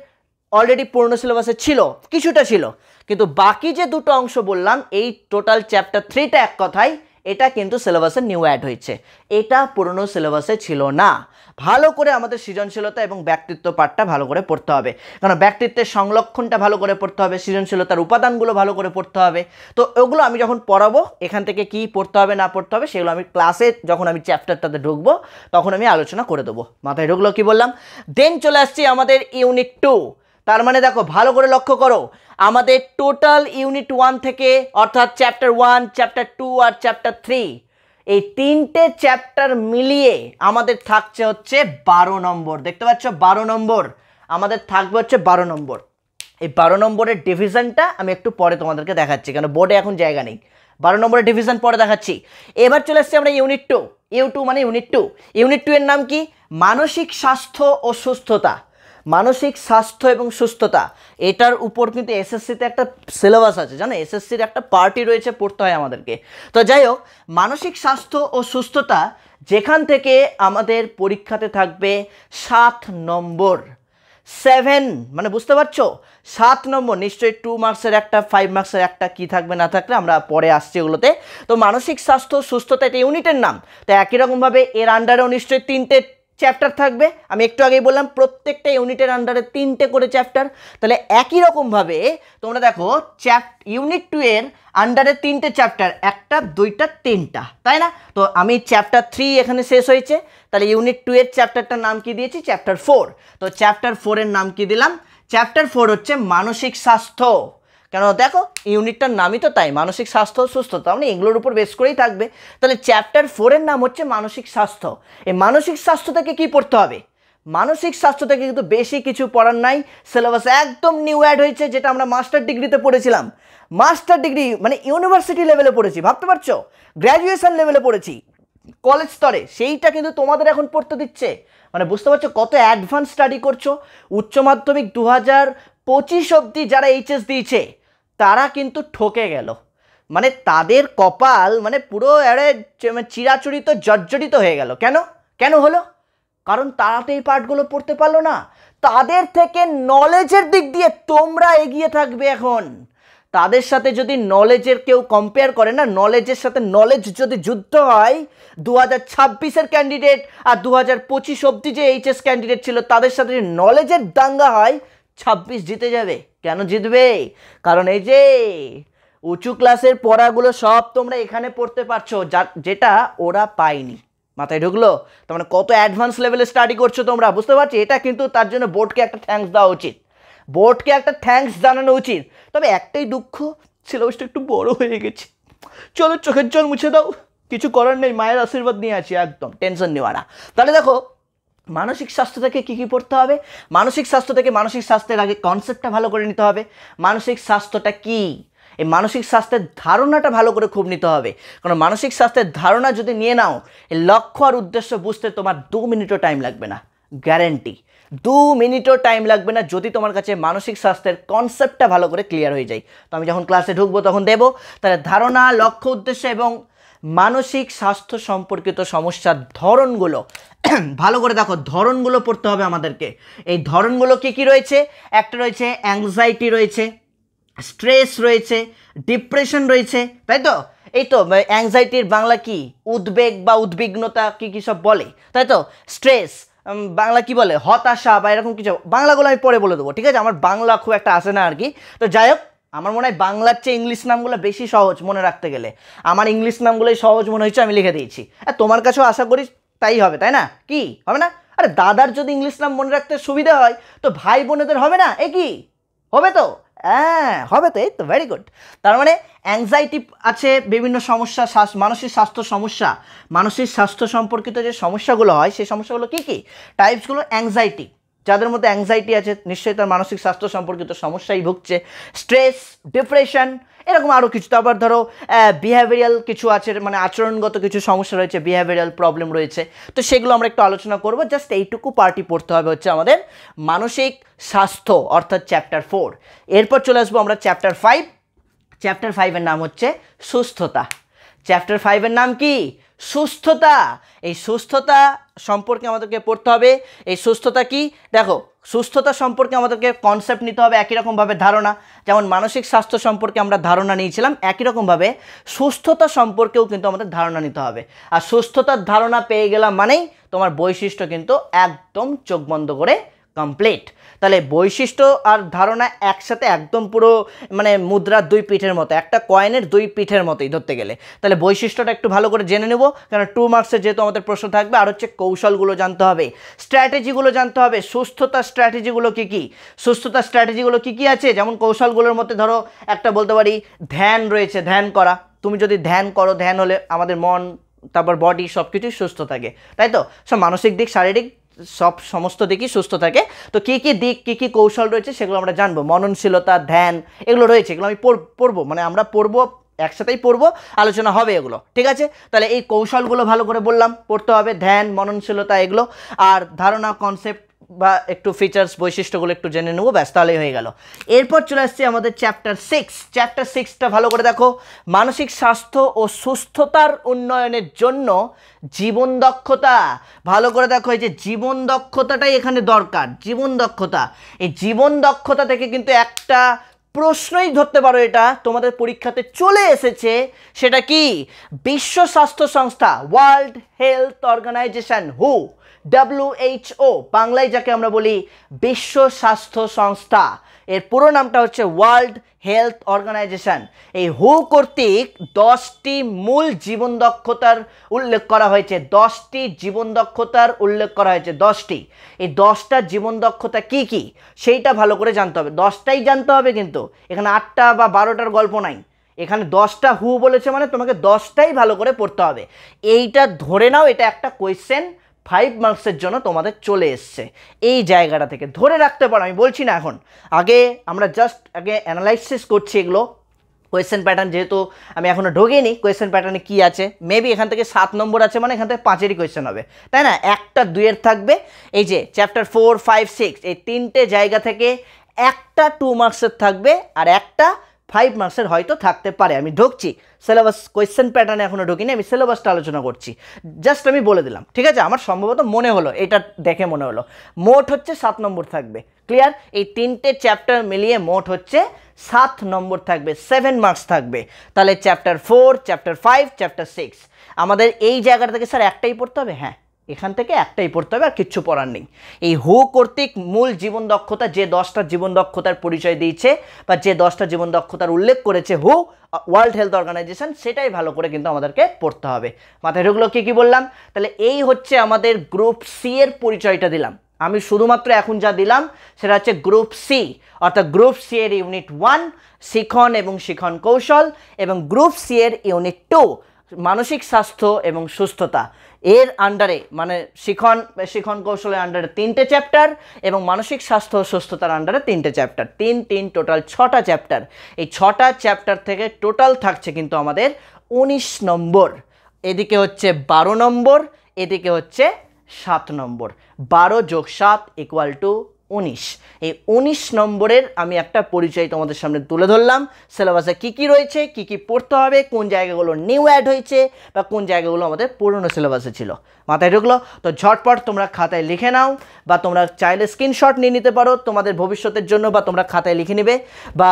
অলরেডি পুরনো সিলেবাসে ছিল, কিছুটা ছিল, কিন্তু বাকি যে দুটো অংশ বললাম এই টোটাল চ্যাপ্টার 3টা এক কথায় এটা কিন্তু সিলেবাসে নিউ অ্যাড হয়েছে, এটা পুরনো সিলেবাসে ছিল না। ভালো করে আমাদের সৃজনশীলতা এবং ব্যক্তিত্ব পাঠটা ভালো করে পড়তে হবে, কারণ ব্যক্তিত্বের সংলক্ষণটা ভালো করে পড়তে হবে, সৃজনশীলতার উপাদানগুলো ভালো করে পড়তে হবে। তো ওগুলো আমি যখন পড়াবো এখান থেকে কি পড়তে হবে না পড়তে হবে সেগুলো আমি ক্লাসে যখন আমি চ্যাপ্টারটাতে ঢুকবো তখন আমি আলোচনা করে দেবো। মাথায় ঢুকলো কি বললাম? দেন চলে আসছি আমাদের ইউনিট 2। তার মানে দেখো ভালো করে লক্ষ্য করো, আমাদের টোটাল ইউনিট 1 থেকে অর্থাৎ চ্যাপ্টার 1, চ্যাপ্টার 2 আর চ্যাপ্টার 3, এই তিনটে চ্যাপ্টার মিলিয়ে আমাদের থাকছে হচ্ছে 12 নম্বর। দেখতে পাচ্ছ 12 নম্বর আমাদের থাকবে হচ্ছে 12 নম্বর। এই 12 নম্বরের ডিভিশনটা আমি একটু পরে তোমাদেরকে দেখাচ্ছি, কারণ বোর্ডে এখন জায়গা নেই। 12 নম্বরের ডিভিশন পরে দেখাচ্ছি। এবার চলে আসছি আমরা ইউনিট 2। ইউ2 মানে ইউনিট 2। ইউনিট 2 এর নাম কি? মানসিক স্বাস্থ্য ও সুস্থতা। মানসিক স্বাস্থ্য এবং সুস্থতা, এটার উপর কিন্তু এসএসসিতে একটা সিলেবাস আছে, জানো, এসএসসির একটা পার্টি রয়েছে, পড়তে হয় আমাদেরকে। তো যাই হোক, মানসিক স্বাস্থ্য ও সুস্থতা, যেখান থেকে আমাদের পরীক্ষাতে থাকবে 7 নম্বর। 7 মানে বুঝতে পারছো, 7 নম্বর। নিশ্চয়ই 2 মার্কসের একটা, 5 মার্কসের একটা, কি থাকবে না থাকলে আমরা পরে আসছি ওগুলোতে। তো মানসিক স্বাস্থ্য সুস্থতা এটা ইউনিটের নাম। তো একই রকমভাবে এর আন্ডারেও নিশ্চয়ই 3টে চ্যাপ্টার থাকবে। আমি একটু আগেই বললাম প্রত্যেকটা ইউনিটের আন্ডারে 3টে করে চ্যাপ্টার। তাহলে একই রকমভাবে তোমরা দেখো ইউনিট 2 এর আন্ডারে 3টে চ্যাপ্টার, 1টা 2টা 3টা, তাই না? তো আমি চ্যাপ্টার 3 এখানে শেষ হয়েছে, তাহলে ইউনিট 2 এর চ্যাপ্টারটার নাম কি দিয়েছি? চ্যাপ্টার 4। তো চ্যাপ্টার 4 এর নাম কি দিলাম? চ্যাপ্টার 4 হচ্ছে মানসিক স্বাস্থ্য। কেন দেখো ইউনিটটার নামই তো তাই, মানসিক স্বাস্থ্য ও সুস্থতা, মানে এগুলোর উপর বেস করেই থাকবে। তাহলে চ্যাপ্টার 4 এর নাম হচ্ছে মানসিক স্বাস্থ্য। এই মানসিক স্বাস্থ্য থেকে কি পড়তে হবে? মানসিক স্বাস্থ্য থেকে কিন্তু বেশি কিছু পড়ার নাই, সিলেবাস একদম নিউ অ্যাড হয়েছে, যেটা আমরা মাস্টার ডিগ্রিতে পড়েছিলাম। মাস্টার ডিগ্রি মানে ইউনিভার্সিটি লেভেলে পড়েছি, ভাবতে পারছো, গ্র্যাজুয়েশন লেভেলে পড়েছি, কলেজ স্তরে, সেইটা কিন্তু তোমাদের এখন পড়তে দিচ্ছে। মানে বুঝতে পারছো কত অ্যাডভান্স স্টাডি করছো। উচ্চ মাধ্যমিক 2025 অবধি যারা এইচএস দিয়েছে তারা কিন্তু ঠকে গেল, মানে তাদের কপাল মানে পুরো চিরাচরিত জর্জরিত হয়ে গেল। কেন কেন হলো? কারণ তারা তো এই পার্টগুলো পড়তে পারলো না। তাদের থেকে নলেজের দিক দিয়ে তোমরা এগিয়ে থাকবে এখন। তাদের সাথে যদি নলেজের কেউ কম্পেয়ার করে না, নলেজের সাথে নলেজ যদি যুদ্ধ হয়, 2026-এর ক্যান্ডিডেট আর 2025 অবধি যে এইচএস ক্যান্ডিডেট ছিল তাদের সাথে যদি নলেজের দাঙ্গা হয়, 26 জিতে যাবে। কেন জিতবে? কারণ এই যে উঁচু ক্লাসের পড়াগুলো সব তোমরা এখানে পড়তে পারছো, যেটা ওরা পায়নি। মাথায় ঢুকলো? তার মানে কত অ্যাডভান্স লেভেলে স্টাডি করছো তোমরা, বুঝতে পারছি। এটা কিন্তু তার জন্য বোর্ডকে একটা থ্যাঙ্কস দেওয়া উচিত, বোর্ডকে একটা থ্যাঙ্কস জানানো উচিত। তবে একটাই দুঃখ, সিলেবাসটা একটু বড় হয়ে গেছে। চলো চোখের জল মুছে দাও, কিছু করার নেই, মায়ের আশীর্বাদ নিয়ে আছি, একদম টেনশন নেওয়া না। তাহলে দেখো মানসিক স্বাস্থ্য থেকে কী কী পড়তে হবে? মানসিক স্বাস্থ্য থেকে মানসিক স্বাস্থ্যের আগে কনসেপ্টটা ভালো করে নিতে হবে। মানসিক স্বাস্থ্যটা কী, এই মানসিক স্বাস্থ্যের ধারণাটা ভালো করে খুব নিতে হবে। কারণ মানসিক স্বাস্থ্যের ধারণা যদি নিয়ে নাও, এই লক্ষ্য আর উদ্দেশ্য বুঝতে তোমার 2 মিনিটও টাইম লাগবে না, গ্যারেন্টি। 2 মিনিটও টাইম লাগবে না যদি তোমার কাছে মানসিক স্বাস্থ্যের কনসেপ্টটা ভালো করে ক্লিয়ার হয়ে যায়। তো আমি যখন ক্লাসে ঢুকবো তখন দেবো। তাহলে ধারণা, লক্ষ্য, উদ্দেশ্য এবং মানসিক স্বাস্থ্য সম্পর্কিত সমস্যার ধরনগুলো ভালো করে দেখো, ধরনগুলো পড়তে হবে আমাদেরকে। এই ধরনগুলো কি কি রয়েছে? একটা রয়েছে অ্যাংজাইটি রয়েছে, স্ট্রেস রয়েছে, ডিপ্রেশন রয়েছে, তাই তো? এই তো অ্যাংজাইটির বাংলা কি? উদ্বেগ বা উদ্বিগ্নতা, কি কি সব বলে, তাই তো? স্ট্রেস বাংলা কি বলে? হতাশা বা এরকম কিছু, বাংলাগুলো আমি পরে বলে দেবো, ঠিক আছে? আমার বাংলা খুব একটা আসে না আর কি। তো যাই হোক, আমার মনে হয় বাংলার চেয়ে ইংলিশ নামগুলো বেশি সহজ মনে রাখতে গেলে। আমার ইংলিশ নামগুলোই সহজ মনে হয়েছে, আমি লিখে দিয়েছি। আর তোমার কাছেও আশা করি তাই হবে, তাই না? কি হবে না? আরে দাদার যদি ইংলিশ নাম মনে রাখতে সুবিধা হয় তো ভাই বোনেদের হবে না? কি হবে তো? হ্যাঁ হবে তো, এই তো ভেরি গুড। তার মানে অ্যাংজাইটি আছে, বিভিন্ন সমস্যা, মানসিক স্বাস্থ্য সমস্যা, মানসিক স্বাস্থ্য সম্পর্কিত যে সমস্যাগুলো হয় সেই সমস্যাগুলো কী কী টাইপসগুলো? অ্যাংজাইটি, যাদের মধ্যে অ্যাংজাইটি আছে নিশ্চয়ই তার মানসিক স্বাস্থ্য সম্পর্কিত সমস্যাই ভুগছে। স্ট্রেস, ডিপ্রেশন, এরকম আরও কিছু। তারপর ধরো বিহেভিয়ারাল কিছু আছে, মানে আচরণগত কিছু সমস্যা রয়েছে, বিহেভিয়ারাল প্রবলেম রয়েছে, তো সেগুলো আমরা একটু আলোচনা করব। জাস্ট এইটুকু পার্টি পড়তে হবে হচ্ছে আমাদের মানসিক স্বাস্থ্য অর্থাৎ চ্যাপ্টার 4। এরপর চলে আসবো আমরা চ্যাপ্টার 5। চ্যাপ্টার 5-এর নাম হচ্ছে সুস্থতা। চ্যাপ্টার 5-এর নাম কি? সুস্থতা। এই সুস্থতা সম্পর্কে আমাদেরকে পড়তে হবে। এই সুস্থতা কি? দেখো, সুস্থতা সম্পর্কে আমাদেরকে কনসেপ্ট নিতে হবে একই রকমভাবে, ধারণা। যেমন মানসিক স্বাস্থ্য সম্পর্কে আমরা ধারণা নিয়েছিলাম, একই রকমভাবে সুস্থতা সম্পর্কেও কিন্তু আমাদের ধারণা নিতে হবে। আর সুস্থতার ধারণা পেয়ে গেলাম মানেই তোমার বৈশিষ্ট্য কিন্তু একদম চোখ বন্ধ করে কমপ্লিট। তাহলে বৈশিষ্ট্য আর ধারণা একসাথে একদম পুরো মানে মুদ্রার দুই পিঠের মতো, একটা কয়েনের দুই পিঠের মতোই ধরতে গেলে। তাহলে বৈশিষ্ট্যটা একটু ভালো করে জেনে নেব, কারণ 2 মার্কসের যেহেতু আমাদের প্রশ্ন থাকবে। আর হচ্ছে কৌশলগুলো জানতে হবে, স্ট্র্যাটেজিগুলো জানতে হবে। সুস্থতার স্ট্র্যাটেজিগুলো কী কী? সুস্থতার স্ট্র্যাটেজিগুলো কী কী আছে? যেমন কৌশলগুলোর মধ্যে ধরো একটা বলতে পারি ধ্যান রয়েছে, ধ্যান করা। তুমি যদি ধ্যান করো, ধ্যান হলে আমাদের মন, তারপর বডি সব কিছুই সুস্থ থাকে, তাই তো? সব মানসিক দিক, শারীরিক সমস্ত দিকই সুস্থ থাকে। তো কী কী দিক, কী কী কৌশল রয়েছে সেগুলো আমরা জানবো। মননশীলতা, ধ্যান, এগুলো রয়েছে, এগুলো আমি পড়বো, মানে আমরা পড়বো, একসাথেই পড়বো, আলোচনা হবে এগুলো, ঠিক আছে? তাহলে এই কৌশলগুলো ভালো করে বললাম পড়তে হবে, ধ্যান, মননশীলতা এগুলো। আর ধারণা, কনসেপ্ট বা একটু ফিচার্স, বৈশিষ্ট্যগুলো একটু জেনে নেবো, ব্যাস তাহলেই হয়ে গেল। এরপর চলে আসছে আমাদের চ্যাপ্টার 6। চ্যাপ্টার 6টা ভালো করে দেখো। মানসিক স্বাস্থ্য ও সুস্থতার উন্নয়নের জন্য জীবন দক্ষতা। ভালো করে দেখো, এই যে জীবন দক্ষতাটাই এখানে দরকার। জীবন দক্ষতা, এই জীবন দক্ষতা থেকে কিন্তু একটা প্রশ্নই ধরতে পারো, এটা তোমাদের পরীক্ষাতে চলে এসেছে। সেটা কি? বিশ্ব স্বাস্থ্য সংস্থা, ওয়ার্ল্ড হেলথ অর্গানাইজেশন, হু, WHO, বাংলায় যাকে আমরা বলি বিশ্ব স্বাস্থ্য সংস্থা, এর পুরো নামটা হচ্ছে ওয়ার্ল্ড হেলথ অর্গানাইজেশন। এই হু কর্তৃক 10টি মূল জীবন দক্ষতার উল্লেখ করা হয়েছে। 10টি জীবন দক্ষতার উল্লেখ করা হয়েছে, 10টি। এই 10টা জীবন দক্ষতা কি কি সেইটা ভালো করে জানতে হবে। 10টাই জানতে হবে, কিন্তু এখানে 8টা বা 12টার গল্প নাই। এখানে 10টা হু বলেছে মানে তোমাকে 10টাই ভালো করে পড়তে হবে। এইটা ধরে নাও, এটা একটা কোয়েশ্চেন 5 মার্কসের জন্য তোমাদের চলে এসছে। এই জায়গাটা থেকে ধরে রাখতে পারো, আমি বলছি না এখন, আগে আমরা জাস্ট আগে অ্যানালাইসিস করছি এগুলো। কোয়েশ্চেন প্যাটার্ন যেহেতু আমি এখনও ঢোকেনি, কোয়েশ্চেন প্যাটার্নে কী আছে, মেবি এখান থেকে 7 নম্বর আছে, মানে এখান থেকে 5-এরই কোয়েশ্চেন হবে, তাই না? একটা 2-এর থাকবে। এই যে চ্যাপ্টার 4, 5, 6, এই 3টে জায়গা থেকে একটা 2 মার্কসের থাকবে আর একটা 5 মার্কসের হয়তো থাকতে পারে। আমি ঢুকছি সিলেবাস, কোয়েশ্চেন প্যাটার্নে এখনও ঢুকিনি, আমি সিলেবাসটা আলোচনা করছি, জাস্ট আমি বলে দিলাম, ঠিক আছে? আমার সম্ভবত মনে হলো, এটা দেখে মনে হলো মোট হচ্ছে 7 নম্বর থাকবে। ক্লিয়ার? এই 3টে চ্যাপ্টার মিলিয়ে মোট হচ্ছে 7 নম্বর থাকবে, 7 মার্কস থাকবে। তাহলে চ্যাপ্টার 4, চ্যাপ্টার 5, চ্যাপ্টার 6 আমাদের এই জায়গাটা থেকে স্যার একটাই পড়তে হবে। হ্যাঁ, এখান থেকে একটাই পড়তে হবে, আর কিচ্ছু পড়ার নেই। এই হু কর্তৃক মূল জীবন দক্ষতা, যে 10টা জীবন দক্ষতার পরিচয় দিয়েছে বা যে 10টা জীবন দক্ষতার উল্লেখ করেছে হু, ওয়ার্ল্ড হেলথ অর্গানাইজেশন, সেটাই ভালো করে কিন্তু আমাদেরকে পড়তে হবে। মাথায় ঢুকলো কী কী বললাম? তাহলে এই হচ্ছে আমাদের গ্রুপ সি এর পরিচয়টা দিলাম। আমি শুধুমাত্র এখন যা দিলাম সেটা হচ্ছে গ্রুপ সি, অর্থাৎ গ্রুপ সি এর ইউনিট 1 শিখন এবং শিখন কৌশল, এবং গ্রুপ সি এর ইউনিট 2 মানসিক স্বাস্থ্য এবং সুস্থতা। এর আন্ডারে মানে শিখন কৌশলের আন্ডারে 3টে চ্যাপ্টার এবং মানসিক স্বাস্থ্য ও সুস্থতার আন্ডারে 3টে চ্যাপ্টার, 3 টোটাল 6টা চ্যাপ্টার। এই 6টা চ্যাপ্টার থেকে টোটাল থাকছে কিন্তু আমাদের 19 নম্বর। এদিকে হচ্ছে 12 নম্বর, এদিকে হচ্ছে 7 নম্বর। 12 + 7 = 19। এই 19 নম্বরের আমি একটা পরিচয় তোমাদের সামনে তুলে ধরলাম। সিলেবাসে কী কী রয়েছে, কী কী পড়তে হবে, কোন জায়গাগুলো নিউ অ্যাড হয়েছে বা কোন জায়গাগুলো আমাদের পুরনো সিলেবাসে ছিল। মাথায় ঢুকলো? তো ঝটপট তোমরা খাতায় লিখে নাও, বা তোমরা চাইলে স্ক্রিনশট নিয়ে নিতে পারো তোমাদের ভবিষ্যতের জন্য, বা তোমরা খাতায় লিখে নেবে, বা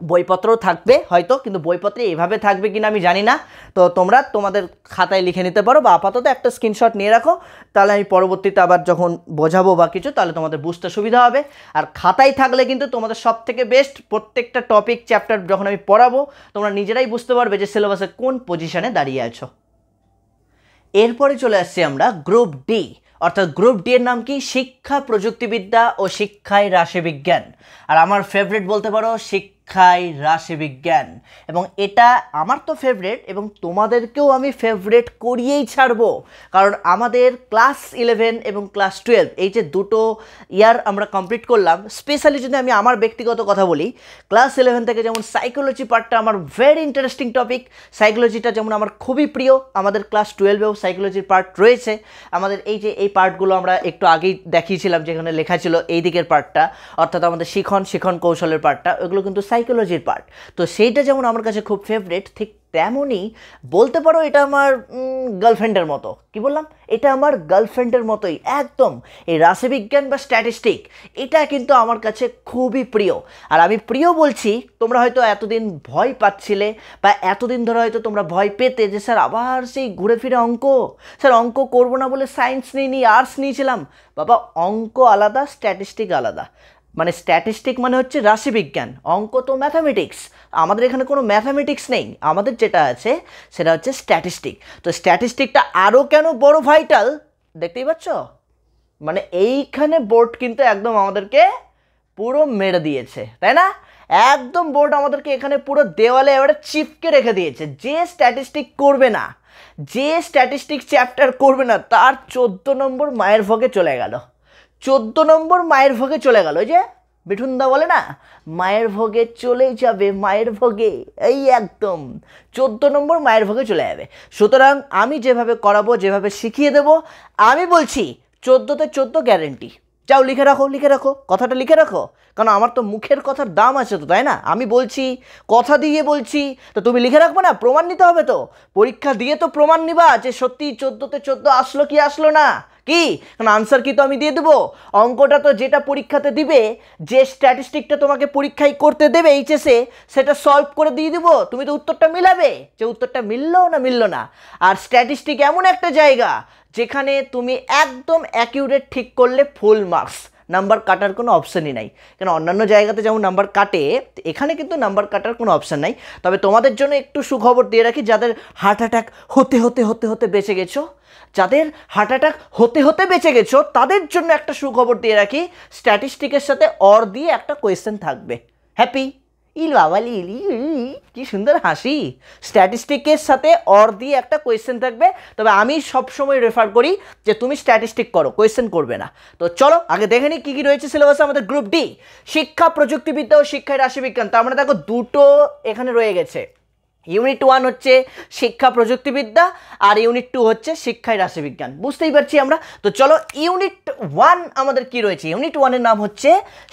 বইপত্রও থাকবে হয়তো, কিন্তু বইপত্রে এইভাবে থাকবে কিনা আমি জানি না। তো তোমরা তোমাদের খাতায় লিখে নিতে পারো, বা আপাতত একটা স্ক্রিনশট নিয়ে রাখো, তাহলে আমি পরবর্তীতে আবার যখন বোঝাবো বা কিছু, তাহলে তোমাদের বুঝতে সুবিধা হবে। আর খাতায় থাকলে কিন্তু তোমাদের সব থেকে বেস্ট, প্রত্যেকটা টপিক চ্যাপ্টার যখন আমি পড়াবো তোমরা নিজেরাই বুঝতে পারবে যে সিলেবাসে কোন পজিশনে দাঁড়িয়ে আছো। এরপরে চলে আসছি আমরা গ্রুপ ডি, অর্থাৎ গ্রুপ ডি এর নাম কি? শিক্ষা প্রযুক্তিবিদ্যা ও শিক্ষায় রাশিবিজ্ঞান। আর আমার ফেভারিট বলতে পারো শিক্ষায় রাশিবিজ্ঞান, এবং এটা আমার তো ফেভারিট এবং তোমাদেরকেও আমি ফেভারিট করিয়েই ছাড়বো, কারণ আমাদের ক্লাস 11 এবং ক্লাস 12 এই যে দুটো ইয়ার আমরা কমপ্লিট করলাম। স্পেশালি যদি আমি আমার ব্যক্তিগত কথা বলি, ক্লাস 11 থেকে যেমন সাইকোলজি পার্টটা আমার ভেরি ইন্টারেস্টিং টপিক, সাইকোলজিটা যেমন আমার খুবই প্রিয়, আমাদের ক্লাস 12এও সাইকোলজির পার্ট রয়েছে। আমাদের এই পার্টগুলো আমরা একটু আগেই দেখিয়েছিলাম, যেখানে লেখা ছিল এই দিকের পার্টটা, অর্থাৎ আমাদের শিখন কৌশলের পার্টটা, ওগুলো কিন্তু সাইকোলজির পার্ট। তো সেইটা যেমন আমার কাছে খুব ফেভারিট, ঠিক তেমনই বলতে পারো এটা আমার গার্লফ্রেন্ডের মতো। কি বললাম? এটা আমার গার্লফ্রেন্ডের মতোই একদম। এই রাশিবিজ্ঞান বা স্ট্যাটিস্টিক এটা কিন্তু আমার কাছে খুবই প্রিয়। আর আমি প্রিয় বলছি, তোমরা হয়তো এতদিন ভয় পাচ্ছিলে বা এতদিন ধরে হয়তো তোমরা ভয় পেতে যে স্যার আবার সেই ঘুরে ফিরে অঙ্ক, স্যার অঙ্ক করবো না বলে সায়েন্স নিইনি, আর্টস নিয়েছিলাম। বাবা, অঙ্ক আলাদা, স্ট্যাটিস্টিক আলাদা। মানে স্ট্যাটিস্টিক মানে হচ্ছে রাশিবিজ্ঞান, অঙ্ক তো ম্যাথামেটিক্স। আমাদের এখানে কোনো ম্যাথামেটিক্স নেই, আমাদের যেটা আছে সেটা হচ্ছে স্ট্যাটিস্টিক। তো স্ট্যাটিস্টিকটা আরও কেন বড় ভাইটাল দেখতেই পাচ্ছ। মানে এইখানে বোর্ড কিন্তু একদম আমাদেরকে পুরো মেরে দিয়েছে, তাই না? একদম বোর্ড আমাদেরকে এখানে পুরো দেওয়ালে এবারে চিপকে রেখে দিয়েছে। যে স্ট্যাটিস্টিক করবে না, যে স্ট্যাটিস্টিক চ্যাপ্টার করবে না, তার 14 নম্বর মায়ের ভোগে চলে গেল। 14 নম্বর মায়ের ভোগে চলে গেল। ওই যে মিঠুনদা বলে না, মায়ের ভোগে চলে যাবে, মায়ের ভোগে, এই একদম 14 নম্বর মায়ের ভোগে চলে যাবে। সুতরাং আমি যেভাবে করাবো, যেভাবে শিখিয়ে দেবো, আমি বলছি 14তে 14 গ্যারেন্টি। যাও লিখে রাখো, লিখে রাখো, কথাটা লিখে রাখো, কারণ আমার তো মুখের কথার দাম আছে তো, তাই না? আমি বলছি, কথা দিয়ে বলছি, তো তুমি লিখে রাখবে না? প্রমাণ নিতে হবে তো, পরীক্ষা দিয়ে তো প্রমাণ নিবা যে সত্যি 14তে 14 আসলো কি আসলো না, কি? কারণ আনসার কি তো আমি দিয়ে দেবো? অঙ্কটা তো যেটা পরীক্ষাতে দিবে, যে স্ট্যাটিস্টিকটা তোমাকে পরীক্ষায় করতে দেবে এইচএসে, সেটা সলভ করে দিয়ে দিব, তুমি তো উত্তরটা মিলাবে যে উত্তরটা মিললো না মিললো না। আর স্ট্যাটিস্টিক এমন একটা জায়গা যেখানে তুমি একদম অ্যাকিউরেট ঠিক করলে ফুল মার্কস, নাম্বার কাটার কোনো অপশানই নাই। কেন অন্যান্য জায়গাতে যেমন নাম্বার কাটে, এখানে কিন্তু নাম্বার কাটার কোনো অপশান নাই। তবে তোমাদের জন্য একটু সুখবর দিয়ে রাখি, যাদের হার্ট অ্যাটাক হতে হতে হতে হতে বেঁচে গেছো, যাদের হার্ট অ্যাটাক হতে হতে বেঁচে গেছো, তাদের জন্য একটা সুখবর দিয়ে রাখি, স্ট্যাটিস্টিকের সাথে অর দিয়ে একটা কোয়েশ্চেন থাকবে। হ্যাপি? ইল বাবালি ইলি, কি সুন্দর হাসি। স্ট্যাটিস্টিকের সাথে অর দিয়ে একটা কোয়েশ্চেন থাকবে। তবে আমি সবসময় রেফার করি যে তুমি স্ট্যাটিস্টিক করো, কোয়েশ্চেন করবে না। তো চলো আগে দেখে নিই কী কী রয়েছে সিলেবাসে আমাদের গ্রুপ ডি, শিক্ষা প্রযুক্তিবিদ্যা ও শিক্ষায় রাশিবিজ্ঞান। তার মানে দেখো দুটো এখানে রয়ে গেছে। ইউনিট 1 হচ্ছে শিক্ষা প্রযুক্তিবিদ্যা আর ইউনিট 2 হচ্ছে শিক্ষায় রাশিবিজ্ঞান, বুঝতেই পারছি আমরা। তো চলো ইউনিট 1 আমাদের কি রয়েছে? ইউনিট 1 এর নাম হচ্ছে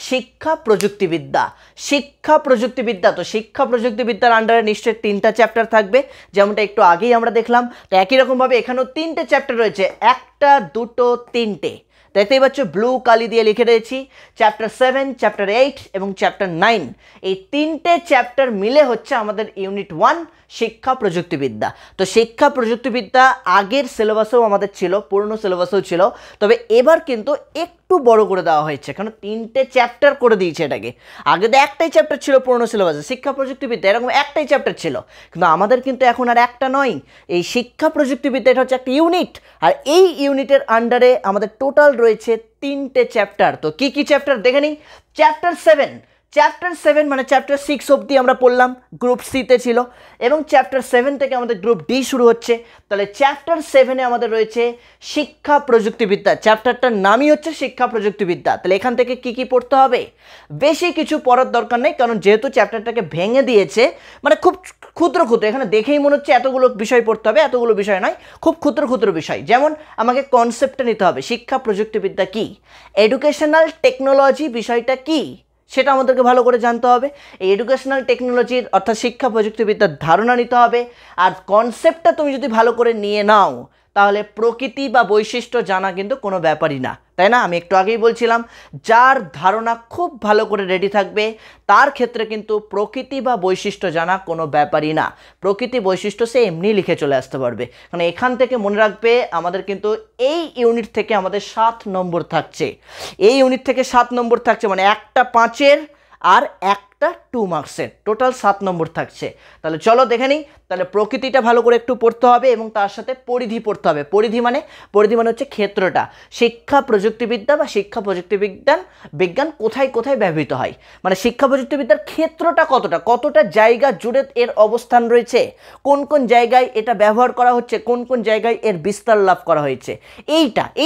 শিক্ষা প্রযুক্তিবিদ্যা। শিক্ষা প্রযুক্তিবিদ্যা, তো শিক্ষা প্রযুক্তিবিদ্যার আন্ডারে নিশ্চয়ই 3টা চ্যাপ্টার থাকবে, যেমনটা একটু আগেই আমরা দেখলাম। তো একই রকমভাবে এখানেও 3টে চ্যাপ্টার রয়েছে, 1টা 2টো 3টে। দেখতেই পাচ্ছ ব্লু কালি দিয়ে লিখে রয়েছি চ্যাপ্টার 7, চ্যাপ্টার 8 এবং চ্যাপ্টার 9। এই 3টে চ্যাপ্টার মিলে হচ্ছে আমাদের ইউনিট 1 শিক্ষা প্রযুক্তিবিদ্যা। তো শিক্ষা প্রযুক্তিবিদ্যা আগের সিলেবাসেও আমাদের ছিল, পুরনো সিলেবাসেও ছিল, তবে এবার কিন্তু একটু বড় করে দেওয়া হয়েছে, কারণ 3টে চ্যাপ্টার করে দিয়েছে এটাকে। আগে তো একটাই চ্যাপ্টার ছিল পুরনো সিলেবাসে, শিক্ষা প্রযুক্তিবিদ্যা এরকম একটাই চ্যাপ্টার ছিল, কিন্তু আমাদের কিন্তু এখন আর একটা নয়। এই শিক্ষা প্রযুক্তিবিদ্যা এটা হচ্ছে একটা ইউনিট, আর এই ইউনিটের আন্ডারে আমাদের টোটাল রয়েছে 3টে চ্যাপ্টার। তো কি কি চ্যাপ্টার দেখে নিই। চ্যাপ্টার 7, চ্যাপ্টার 7 মানে চ্যাপ্টার 6 অবধি আমরা পড়লাম, গ্রুপ সিতে ছিল, এবং চ্যাপ্টার 7 থেকে আমাদের গ্রুপ ডি শুরু হচ্ছে। তাহলে চ্যাপ্টার 7-এ আমাদের রয়েছে শিক্ষা প্রযুক্তিবিদ্যা, চ্যাপ্টারটার নামই হচ্ছে শিক্ষা প্রযুক্তিবিদ্যা। তাহলে এখান থেকে কি কি পড়তে হবে? বেশি কিছু পড়ার দরকার নেই, কারণ যেহেতু চ্যাপ্টারটাকে ভেঙে দিয়েছে, মানে খুব ক্ষুদ্র ক্ষুদ্র, এখানে দেখেই মনে হচ্ছে এতগুলো বিষয় পড়তে হবে, এতগুলো বিষয় নয়, খুব ক্ষুদ্র ক্ষুদ্র বিষয়। যেমন আমাকে কনসেপ্টটা নিতে হবে, শিক্ষা প্রযুক্তিবিদ্যা কি, এডুকেশনাল টেকনোলজি বিষয়টা কি, সেটা আমাদেরকে ভালো করে জানতে হবে। এই এডুকেশনাল টেকনোলজির অর্থাৎ শিক্ষা প্রযুক্তিবিদ্যার ধারণা নিতে হবে। আর কনসেপ্টটা তুমি যদি ভালো করে নিয়ে নাও, তাহলে প্রকৃতি বা বৈশিষ্ট্য জানা কিন্তু কোনো ব্যাপারই না, তাই না? আমি একটু আগেই বলছিলাম, যার ধারণা খুব ভালো করে রেডি থাকবে তার ক্ষেত্রে কিন্তু প্রকৃতি বা বৈশিষ্ট্য জানা কোনো ব্যাপারই না। প্রকৃতি বৈশিষ্ট্য সে এমনি লিখে চলে আসতে পারবে, কারণ এখান থেকে মনে রাখবে আমাদের কিন্তু এই ইউনিট থেকে আমাদের 7 নম্বর থাকছে। এই ইউনিট থেকে 7 নম্বর থাকছে, মানে একটা 5-এর আর একটা 2 মার্কসের, টোটাল 7 নম্বর থাকছে। তাহলে চলো দেখে নিই। তাহলে প্রকৃতিটা ভালো করে একটু পড়তে হবে এবং তার সাথে পরিধি পড়তে হবে। পরিধি মানে হচ্ছে ক্ষেত্রটা। শিক্ষা প্রযুক্তিবিদ্যা বা শিক্ষা বিজ্ঞান কোথায় কোথায় ব্যবহৃত হয়, মানে শিক্ষা প্রযুক্তিবিদ্যার ক্ষেত্রটা কতটা জায়গা জুড়ে এর অবস্থান রয়েছে, কোন কোন জায়গায় এটা ব্যবহার করা হচ্ছে, কোন কোন জায়গায় এর বিস্তার লাভ করা হয়েছে,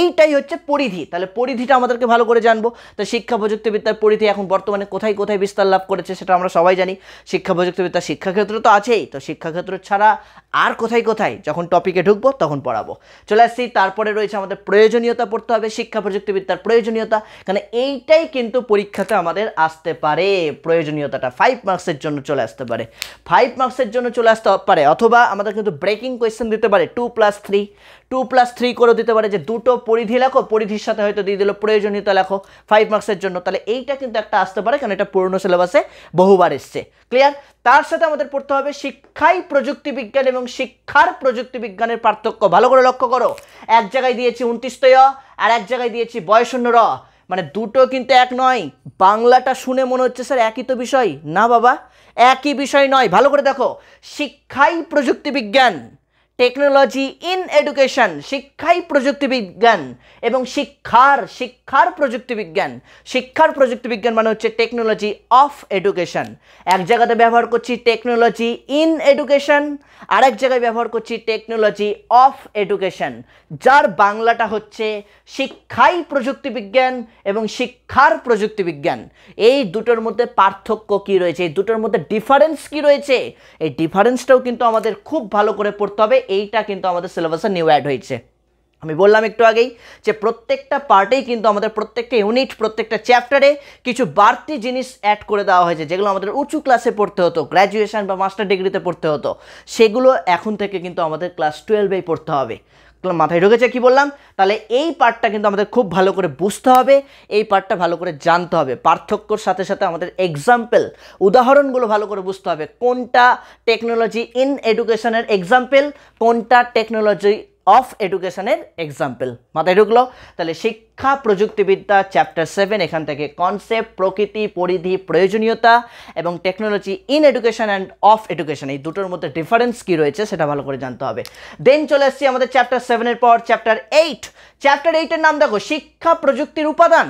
এইটাই হচ্ছে পরিধি। তাহলে পরিধিটা আমাদেরকে ভালো করে জানবো। তো শিক্ষা প্রযুক্তিবিদ্যার পরিধি এখন বর্তমানে কোথায় কোথায় বিস্তার লাভ করেছে সেটা আমরা সবাই জানি। শিক্ষা প্রযুক্তিবিদ্যা শিক্ষাক্ষেত্র তো আছেই, তো শিক্ষাক্ষেত্র ছাড়া আর কোথায় কোথায় যখন টপিকে ঢুকবো তখন পড়াবো। চলে আসছি, তারপরে রয়েছে আমাদের প্রয়োজনীয়তা পড়তে হবে, শিক্ষা প্রযুক্তিবিদ্যার প্রয়োজনীয়তা, কারণ এইটাই কিন্তু পরীক্ষাতে আমাদের আসতে পারে। প্রয়োজনীয়তাটা 5 মার্কসের জন্য চলে আসতে পারে, 5 মার্কসের জন্য চলে আসতে পারে, অথবা আমাদের কিন্তু ব্রেকিং কোয়েশ্চেন দিতে পারে 2+3 করে দিতে পারে, যে দুটো পরিধি লেখো, পরিধির সাথে হয়তো দিয়ে দিল প্রয়োজনীয়তা লেখো 5 মার্কসের জন্য। তাহলে এইটা কিন্তু একটা আসতে পারে, কারণ এটা পুরনো সিলেবাসে বহুবার এসছে। ক্লিয়ার? তার সাথে আমাদের পড়তে হবে শিক্ষাই প্রযুক্তিবিজ্ঞান এবং শিক্ষার প্রযুক্তিবিজ্ঞানের পার্থক্য। ভালো করে লক্ষ্য করো, এক জায়গায় দিয়েছি 29 আর এক জায়গায় দিয়েছি বয়শূন্য র, মানে দুটো কিন্তু এক নয়। বাংলাটা শুনে মনে হচ্ছে স্যার একই তো বিষয়, না বাবা, একই বিষয় নয়। ভালো করে দেখো, শিক্ষাই প্রযুক্তিবিজ্ঞান, টেকনোলজি ইন এডুকেশন, শিক্ষাই প্রযুক্তিবিজ্ঞান এবং শিক্ষার প্রযুক্তিবিজ্ঞান মানে হচ্ছে টেকনোলজি অফ এডুকেশন। এক জায়গাতে ব্যবহার করছি টেকনোলজি ইন এডুকেশন, আরেক জায়গায় ব্যবহার করছি টেকনোলজি অফ এডুকেশন, যার বাংলাটা হচ্ছে শিক্ষাই প্রযুক্তিবিজ্ঞান এবং শিক্ষার প্রযুক্তিবিজ্ঞান। এই দুটোর মধ্যে পার্থক্য কি রয়েছে, এই দুটোর মধ্যে ডিফারেন্স কি রয়েছে, এই ডিফারেন্সটাও কিন্তু আমাদের খুব ভালো করে পড়তে হবে। এইটা কিন্তু আমাদের সিলেবাসে নিউ অ্যাড হয়েছে। আমি বললাম একটু আগেই যে প্রত্যেকটা পার্টেই কিন্তু আমাদের প্রত্যেকটা ইউনিট, প্রত্যেকটা চ্যাপ্টারে কিছু বাড়তি জিনিস অ্যাড করে দেওয়া হয়েছে, যেগুলো আমাদের উঁচু ক্লাসে পড়তে হতো, গ্র্যাজুয়েশন বা মাস্টার ডিগ্রিতে পড়তে হতো, সেগুলো এখন থেকে কিন্তু আমাদের ক্লাস 12-এই পড়তে হবে। মাথায় ঢুকেছে কি বললাম? তাহলে এই পার্টটা কিন্তু আমাদের খুব ভালো করে বুঝতে হবে, এই পার্টটা ভালো করে জানতে হবে। পার্থক্যর সাথে সাথে আমাদের এক্সাম্পল, উদাহরণগুলো ভালো করে বুঝতে হবে, কোনটা টেকনোলজি ইন এডুকেশনের এক্সাম্পল, কোনটা টেকনোলজি অফ এডুকেশনের এক্সাম্পল। মাথায় ঢুকলো? তাহলে শিক্ষা প্রযুক্তিবিদ্যা চ্যাপ্টার 7, এখান থেকে কনসেপ্ট, প্রকৃতি, পরিধি, প্রয়োজনীয়তা এবং technology in education and of education, এই দুটোর মধ্যে ডিফারেন্স কি রয়েছে সেটা ভালো করে জানতে হবে। দেন চলে আসছি আমাদের চ্যাপ্টার 7-এর পর চ্যাপ্টার 8। চ্যাপ্টার 8-এর নাম দেখো শিক্ষা প্রযুক্তির উপাদান।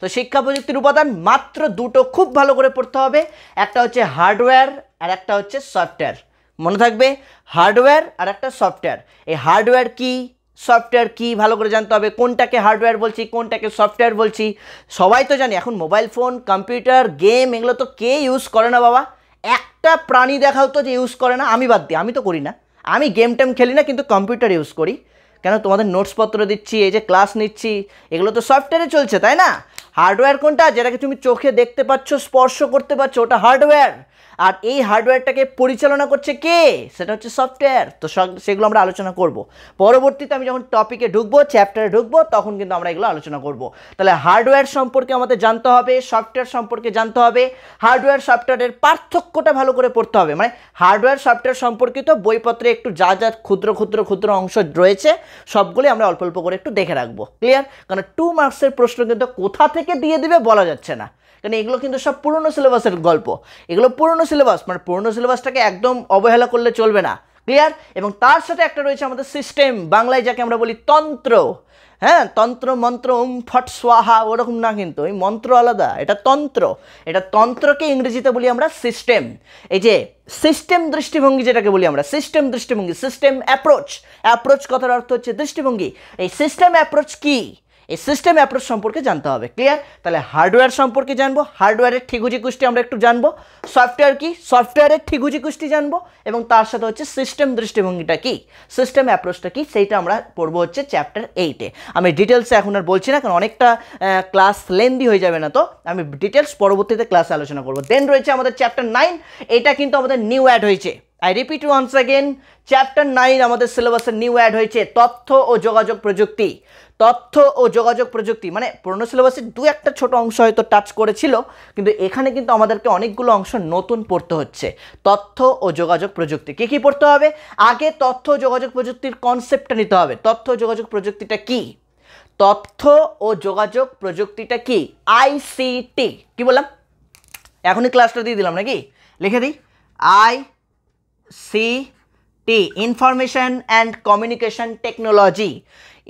তো শিক্ষা প্রযুক্তির উপাদান মাত্র দুটো খুব ভালো করে পড়তে হবে, একটা হচ্ছে হার্ডওয়্যার আর একটা হচ্ছে সফটওয়্যার। মনে থাকবে, হার্ডওয়্যার আর একটা সফটওয়্যার। এই হার্ডওয়্যার কি, সফটওয়্যার কি ভালো করে জানতে হবে, কোনটাকে হার্ডওয়্যার বলছি, কোনটাকে সফটওয়্যার বলছি। সবাই তো জানি এখন মোবাইল ফোন, কম্পিউটার, গেম, এগুলো তো কে ইউজ করে না বাবা? একটা প্রাণী দেখাও তো যে ইউজ করে না। আমি বাদ দিই, আমি তো করি না, আমি গেম টেম খেলি না, কিন্তু কম্পিউটার ইউজ করি। কেন? তোমাদের নোটসপত্র দিচ্ছি, এই যে ক্লাস নিচ্ছি, এগুলো তো সফটওয়্যারে চলছে, তাই না? হার্ডওয়্যার কোনটা? যেটাকে তুমি চোখে দেখতে পাচ্ছ, স্পর্শ করতে পারছো, ওটা হার্ডওয়্যার। আর এই হার্ডওয়্যারটাকে পরিচালনা করছে কে? সেটা হচ্ছে সফটওয়্যার। তো সেগুলো আমরা আলোচনা করব পরবর্তীতে। আমি যখন টপিকে ঢুকবো, চ্যাপ্টারে ঢুকবো, তখন কিন্তু আমরা এগুলো আলোচনা করব। তাহলে হার্ডওয়্যার সম্পর্কে আমাদের জানতে হবে, সফটওয়্যার সম্পর্কে জানতে হবে। হার্ডওয়্যার সফটওয়্যারের পার্থক্যটা ভালো করে পড়তে হবে, মানে হার্ডওয়্যার সফটওয়্যার সম্পর্কিত বইপত্রে একটু যা যা ক্ষুদ্র অংশ রয়েছে সবগুলি আমরা অল্প অল্প করে একটু দেখে রাখবো। ক্লিয়ার? কারণ 2 মার্কসের প্রশ্ন কিন্তু কোথা থেকে দিয়ে দিবে বলা যাচ্ছে না, কারণ এগুলো কিন্তু সব পুরনো সিলেবাসের গল্প, এগুলো পুরনো সিলেবাস, মানে পুরনো সিলেবাসটাকে একদম অবহেলা করলে চলবে না। ক্লিয়ার? এবং তার সাথে একটা রয়েছে আমাদের সিস্টেম, বাংলায় যাকে আমরা বলি তন্ত্র। হ্যাঁ, তন্ত্র মন্ত্র ফট সোয়াহা ওরকম না, কিন্তু এই মন্ত্র আলাদা, এটা তন্ত্র। এটা তন্ত্রকে ইংরেজিতে বলি আমরা সিস্টেম। এই যে সিস্টেম দৃষ্টিভঙ্গি যেটাকে বলি আমরা, সিস্টেম দৃষ্টিভঙ্গি, সিস্টেম অ্যাপ্রোচ কথার অর্থ হচ্ছে দৃষ্টিভঙ্গি। এই সিস্টেম অ্যাপ্রোচ কি, এই সিস্টেম অ্যাপ্রোচ সম্পর্কে জানতে হবে। ক্লিয়ার? তাহলে হার্ডওয়্যার সম্পর্কে জানবো, হার্ডওয়্যারের ঠিকুজি কুষ্টি আমরা একটু জানবো। সফটওয়্যার কি, সফটওয়্যারের ঠিকুজি কুষ্টি জানবো। এবং তার সাথে হচ্ছে সিস্টেম দৃষ্টিভঙ্গিটা কি, সিস্টেম অ্যাপ্রোচটা কি, সেইটা আমরা পড়বো হচ্ছে চ্যাপ্টার 8-এ। আমি ডিটেলসে এখন আর বলছি না, কারণ অনেকটা ক্লাস লেন্দি হয়ে যাবে না, তো আমি ডিটেলস পরবর্তীতে ক্লাসে আলোচনা করবো। দেন রয়েছে আমাদের চ্যাপ্টার 9, এটা কিন্তু আমাদের নিউ অ্যাড হয়েছে। I repeat once again, chapter 9 আমাদের সিলেবাসে নিউ অ্যাড হয়েছে, তথ্য ও যোগাযোগ প্রযুক্তি। তথ্য ও যোগাযোগ প্রযুক্তি মানে পুরনো সিলেবাসে দু একটা ছোট অংশ হয়তো টাচ করেছিল, কিন্তু এখানে কিন্তু আমাদেরকে অনেকগুলো অংশ নতুন পড়তে হচ্ছে। তথ্য ও যোগাযোগ প্রযুক্তি কী কী পড়তে হবে? আগে তথ্য ও যোগাযোগ প্রযুক্তির কনসেপ্টটা নিতে হবে। তথ্য ও যোগাযোগ প্রযুক্তিটা কি? তথ্য ও যোগাযোগ প্রযুক্তিটা কি? আইসিটি। কি বললাম? এখনই ক্লাসটা দিয়ে দিলাম নাকি, লিখে দিই ICT, information and communication technology,